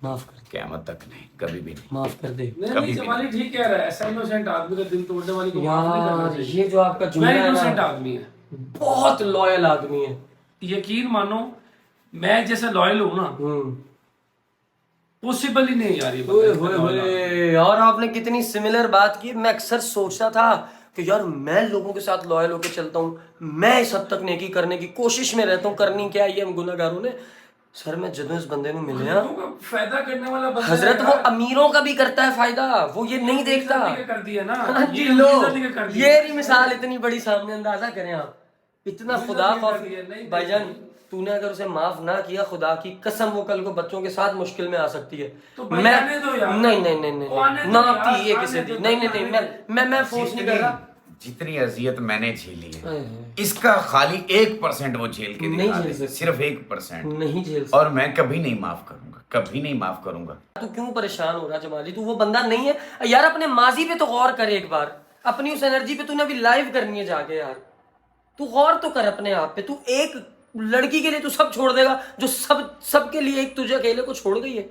माफ कर, क़यामत तक नहीं, कभी भी नहीं, माफ कर दे। नहीं जमाली ठीक कह रहा है, ऐसा इनोसेंट आदमी का दिल तोड़ने वाली को माफ नहीं करना यार चाहिए। ये जो आपका जुमला मैं है इनोसेंट ना, आदमी है, बहुत लॉयल आदमी है। यकीन मानो मैं जैसे लॉयल हूँ ना, पॉसिबल ही नहीं यार ये बंदा। यार आपने कितनी सिमिलर बात की। मैं अक्सर सोचता था कि यार मैं लोगों के साथ लॉयल होकर चलता हूँ, मैं इस हद तक नेकी करने की कोशिश में रहता हूँ, करनी क्या है हम गुनाहगारों ने। सर मैं जदों इस बंदे को मिले फायदा करने वाला बंदा हजरत, वो अमीरों का भी करता है फायदा, वो ये नहीं देखता। कर दिया ना, हाँ जी, लो ये रही मिसाल इतनी बड़ी सामने, अंदाजा करें आप। इतना खुदा खौफ भाईजान, तूने अगर उसे माफ ना किया, खुदा की कसम वो कल को बच्चों के साथ मुश्किल में आ सकती है। तो मैं नहीं ना आपकी ये किसी दी नहीं मैं फोर्स नहीं कर रहा। जितनी अजियत मैंने झेली है, इसका खाली 1% वो झेल के दिखा दे, सिर्फ 1% नहीं झेल, और मैं कभी नहीं माफ करूंगा, कभी नहीं माफ करूंगा। तू क्यों परेशान हो रहा जमाली? तू वो बंदा नहीं है यार। अपने माजी पे तो गौर कर एक बार, अपनी उस एनर्जी पे तूने अभी लाइव करनी है जाके यार। तू गौर तो कर अपने आप पे। तू एक लड़की के लिए तू सब छोड़ देगा जो सबके लिए एक तुझे अकेले को छोड़ गई है।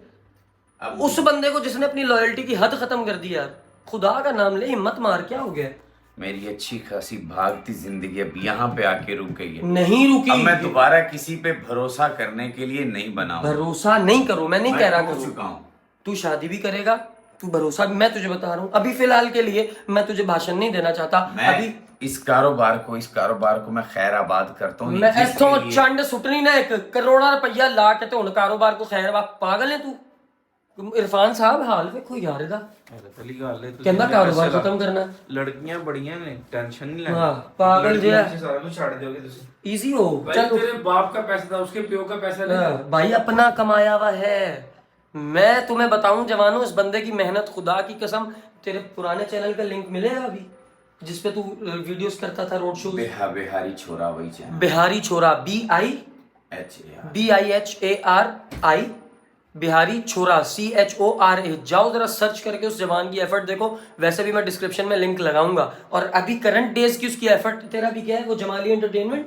उस बंदे को जिसने अपनी लॉयल्टी की हद खत्म कर दी यार, खुदा का नाम ले, हिम्मत मार, क्या हो गया? मेरी अच्छी खासी भागती जिंदगी अब यहाँ पे आके रुक गई है। नहीं रुकी। अब मैं दोबारा किसी पे भरोसा करने के लिए नहीं बना हूं। भरोसा नहीं करो, मैं नहीं कह रहा हो करो। चुका हूँ। तू शादी भी करेगा, तू भरोसा भी, मैं तुझे बता रहा हूँ। अभी फिलहाल के लिए मैं तुझे भाषण नहीं देना चाहता। मैं अभी इस कारोबार को मैं खैर आबाद करता हूँ। मैं इथों चंड सुटनी ना 1 करोड़ रुपया ला के तो कारोबार को खैर, पागल है तू? इरफान साहब हाल ਵੇਖੋ ਯਾਰ ਇਹਦਾ पहली गल है ਕਹਿੰਦਾ ਕਾਰੋਬਾਰ ਖਤਮ ਕਰਨਾ लड़कियां बड़ियां ने टेंशन नहीं लेनी हाँ, पागल जो है। सारा कुछ छाड़ दोगे तुसी इजी हो भाई चल तेरे बाप का पैसा था उसके प्यो का पैसा नहीं था। भाई अपना कमाया हुआ है। मैं तुम्हें बताऊं जवानों, इस बंदे की मेहनत, खुदा की कसम, तेरे पुराने चैनल का लिंक मिलेगा अभी जिसपे तू वीडियोस करता था, रोड शो। बिहारी छोरा वही चैनल, बिहारी छोरा, BIHARI, बिहारी छोरा, CHORA। जाओ जरा सर्च करके उस जवान की एफर्ट देखो। वैसे भी मैं डिस्क्रिप्शन में लिंक लगाऊंगा। और अभी करंट डेज की उसकी एफर्ट, तेरा भी क्या है वो, जमाली एंटरटेनमेंट।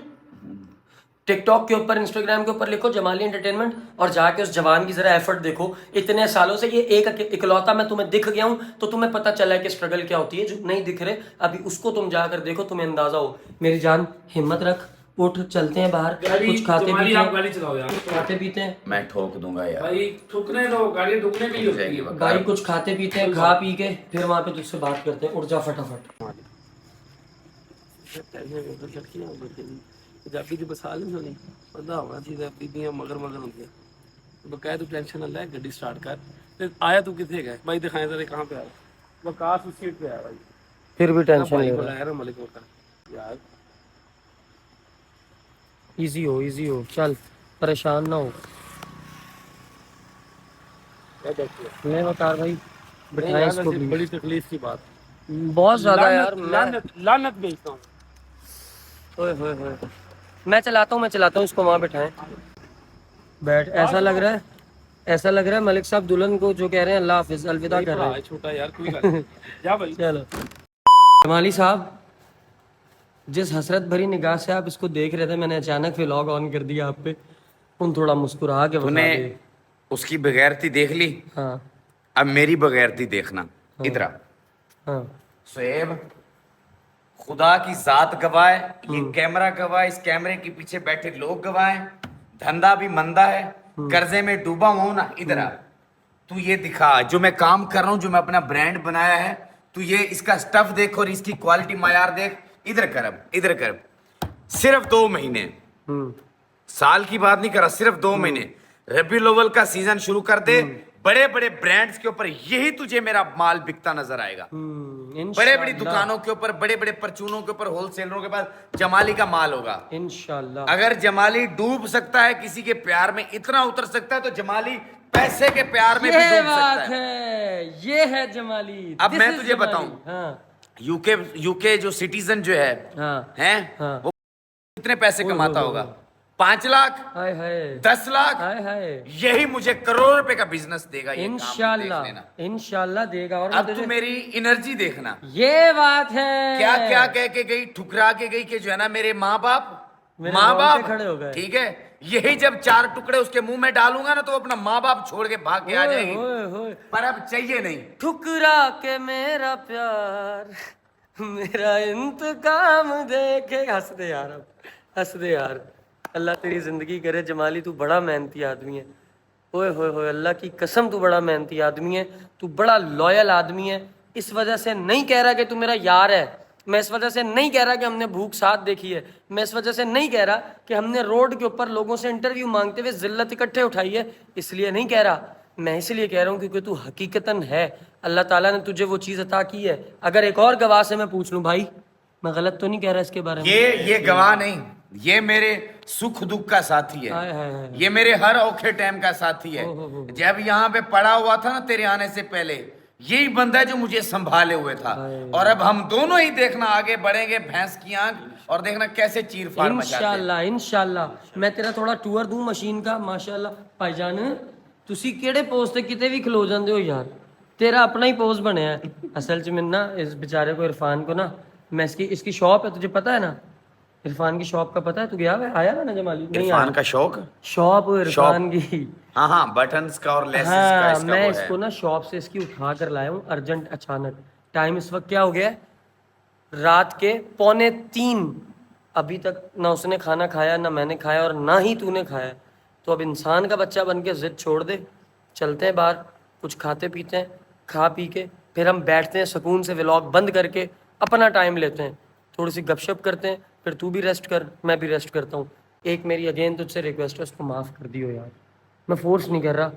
टिकटॉक के ऊपर, इंस्टाग्राम के ऊपर लिखो जमाली एंटरटेनमेंट और जाके उस जवान की जरा एफर्ट देखो। इतने सालों से ये एक इकलौता मैं तुम्हें दिख गया हूं तो तुम्हें पता चला है कि स्ट्रगल क्या होती है। जो नहीं दिख रहे अभी उसको तुम जाकर देखो, तुम्हें अंदाजा हो। मेरी जान हिम्मत रख, उठ, चलते हैं बाहर, कुछ खाते जमाली पीते आप हैं, गाड़ी चलाओ यार। खाते पीते हैं मैं ठोक दूंगा यार भाई ठुकने दो, गाड़ी ठुकने के लिए होती है। भाई, कुछ खाते पीते हैं, खा पी के फिर वहां पे तुझसे बात करते हैं। उठ जा फटाफट। पंजाबी की बसाल नहीं होनी, बंदा होना चाहिए। बीबियां मगर मगर होंगी। बकाया तू टेंशन ना ले, गड्डी स्टार्ट कर। ते आया तू किथे गया भाई, दिखाएं जरा कहां पे आया। वकास उस सीट पे आया भाई, फिर भी टेंशन भाई ले को रहा लाया ना मलिक होकर यार। इजी हो, चल परेशान ना हो। क्या देखिए ले वकार भाई, नहीं बिठाएं यार, इसको वैसे भी। बड़ी तकलीफ की बात। बहुत ज्यादा यार। लानत भेजता हूँ। ओए मैं चलाता हूँ इसको वहां बिठाएं। बैठ। ऐसा लग रहा है मलिक साहब दुल्हन को जो कह रहे हैं अल्लाह हाफिज, अलविदा कर रहे हैं। छोटा यार, कोई बात नहीं। जा भाई। चलो जमाली साहब, जिस हसरत भरी निगाह से आप इसको देख रहे थे, मैंने अचानक व्लॉग ऑन कर दिया आप पे। उन थोड़ा मुस्कुरा के बता तूने दे। उसकी बगैरती देख ली, हाँ अब मेरी बगैरती देखना। इधर आ हाँ शुएब, खुदा की जात गवाए, ये कैमरा गवाए, इस कैमरे के पीछे बैठे लोग गवाए, धंधा भी मंदा है, कर्जे में डूबा हुआ हूं ना। इधर आ, तू ये दिखा जो मैं काम कर रहा हूं, जो मैं अपना ब्रांड बनाया है। तू ये इसका स्टफ देख और इसकी क्वालिटी मायार देख। इधर कर, अब इधर कर। सिर्फ 2 महीने, साल की बात नहीं कर रहा, सिर्फ 2 महीने। रबीउल अव्वल का सीजन शुरू कर दे, बड़े बड़े ब्रांड्स के ऊपर यही तुझे मेरा माल बिकता नजर आएगा। बड़े बड़ी दुकानों के ऊपर, बड़े बड़े परचूनों के ऊपर, होलसेलरों के पास जमाली का माल होगा इंशाल्लाह। अगर जमाली डूब सकता है किसी के प्यार में, इतना उतर सकता है, तो जमाली पैसे के प्यार में भी ये डूब बात सकता है। है, ये है जमाली। अब This मैं is तुझे जमाली। बताऊं, हाँ यूके जो सिटीजन जो है हाँ हैं, हाँ। वो कितने पैसे कमाता होगा? 5 लाख, हाय हाय 10 लाख। हाय हाय। यही मुझे करोड़ रुपए का बिजनेस देगा। ये काम इंशाल्लाह देख लेना। इंशाल्लाह देगा। और अब मैं तू तुझे- मेरी एनर्जी देखना, ये बात है। क्या क्या कह के गई, ठुकरा के गई कि जो है ना मेरे माँ बाप, मेरे माँ रोंगटे बाप खड़े हो गए। ठीक है, यही जब 4 टुकड़े उसके मुंह में डालूंगा ना, तो वो अपना माँ बाप छोड़ के भाग के आ जाएगी। होए। पर अब चाहिए नहीं। ठुकरा के मेरा प्यार, मेरा इंतकाम देखे। हंस दे यार, अब हंस दे यार। अल्लाह तेरी जिंदगी करे जमाली, तू बड़ा मेहनती आदमी है। ओए होए, अल्लाह की कसम तू बड़ा मेहनती आदमी है, तू बड़ा लॉयल आदमी है। इस वजह से नहीं कह रहा कि तू मेरा यार है, मैं इस वजह से नहीं कह रहा कि हमने भूख साथ देखी है, मैं इस वजह से नहीं कह रहा कि हमने रोड के ऊपर लोगों से इंटरव्यू मांगते हुए जिल्लत इकट्ठे उठाई है, इसलिए नहीं कह रहा। मैं इसलिए कह रहा हूँ क्योंकि तू हकीकतन है, अल्लाह ताला ने तुझे वो चीज़ अता की है। अगर एक और गवाह से मैं पूछ लूँ, भाई मैं गलत तो नहीं कह रहा इसके बारे में? ये गवाह नहीं, ये मेरे सुख दुख का साथी है, हाय हाय हाय। ये मेरे हर औखे टाइम का साथी है। जब यहाँ पे पड़ा हुआ था ना तेरे आने से पहले, यही बंदा है जो मुझे संभाले हुए था। और अब हम दोनों ही देखना आगे बढ़ेंगे, भैंस की आंख, और देखना कैसे चीर फाड़ मचाते हैं। इंशाल्लाह इंशाल्लाह। मैं तेरा थोड़ा टूर दूं मशीन का। माशाल्लाह भाईजान, तुसी केड़े पोज ते किते भी खलो जांदे हो यार, तेरा अपना ही पोज बनया है। असल च मैं ना इस बेचारे को, इरफान को ना, मैं इसकी शॉप है, तुझे पता है ना, इरफान की शॉप का पता है? तू गया है, आया है ना जमाली? नहीं इरफान आया। का शौक, शॉप इरफान की। हाँ हाँ, बटन्स का और लेसेस का हाँ, इसका मैं वो इसको है। ना शॉप से इसकी उठा कर लाया हूँ अर्जेंट, अचानक। टाइम इस वक्त क्या हो गया है? रात के 2:45। अभी तक ना उसने खाना खाया, ना मैंने खाया, और ना ही तूने खाया। तो अब इंसान का बच्चा बन के जिद छोड़ दे, चलते हैं बाहर, कुछ खाते पीते हैं, खा पी के फिर हम बैठते हैं सुकून से, व्लॉग बंद करके अपना टाइम लेते हैं, थोड़ी सी गपशप करते हैं, फिर तू भी रेस्ट कर, मैं भी रेस्ट करता हूँ। एक मेरी अगेन तुझसे रिक्वेस्ट है, उसको माफ़ कर दियो यार, मैं फोर्स नहीं कर रहा,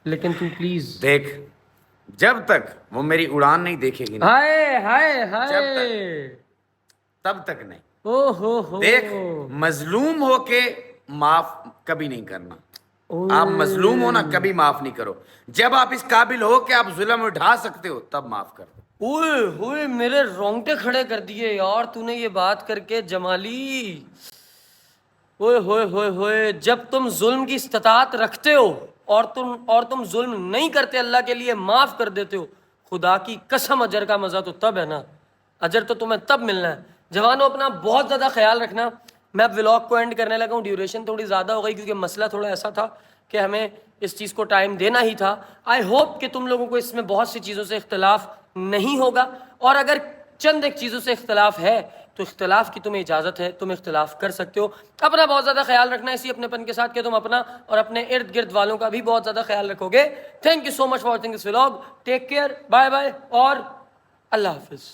लेकिन तू प्लीज देख, जब तक वो मेरी उड़ान नहीं देखेगी ना, हाय हाय जब हाय तब तक नहीं। ओ हो देख, मजलूम होके माफ कभी नहीं करना। आप मजलूम हो ना, कभी माफ नहीं करो। जब आप इस काबिल हो कि आप जुल्म उठा सकते हो, तब माफ कर दो। ओए होए, मेरे रोंगटे खड़े कर दिए यार तूने ये बात करके जमाली। ओए होए होए होए, जब तुम जुल्म की इस्तात रखते हो और तुम जुल्म नहीं करते, अल्लाह के लिए माफ कर देते हो, खुदा की कसम अजर का मजा तो तब है ना, अजर तो तुम्हें तब मिलना है। जवानों, अपना बहुत ज्यादा ख्याल रखना। मैं अब व्लॉग को एंड करने लगा हूँ, ड्यूरेशन थोड़ी ज़्यादा हो गई क्योंकि मसला थोड़ा ऐसा था कि हमें इस चीज़ को टाइम देना ही था। आई होप कि तुम लोगों को इसमें बहुत सी चीज़ों से इख्तलाफ नहीं होगा, और अगर चंद एक चीज़ों से इख्तलाफ है तो इख्तलाफ की तुम्हें इजाज़त है, तुम इख्तलाफ कर सकते हो। अपना बहुत ज़्यादा ख्याल रखना इसी अपनेपन के साथ कि तुम अपना और अपने इर्द गिर्द वालों का भी बहुत ज़्यादा ख्याल रखोगे। Thank you so much for watching this vlog. Take care, bye bye और अल्लाह हाफिज़।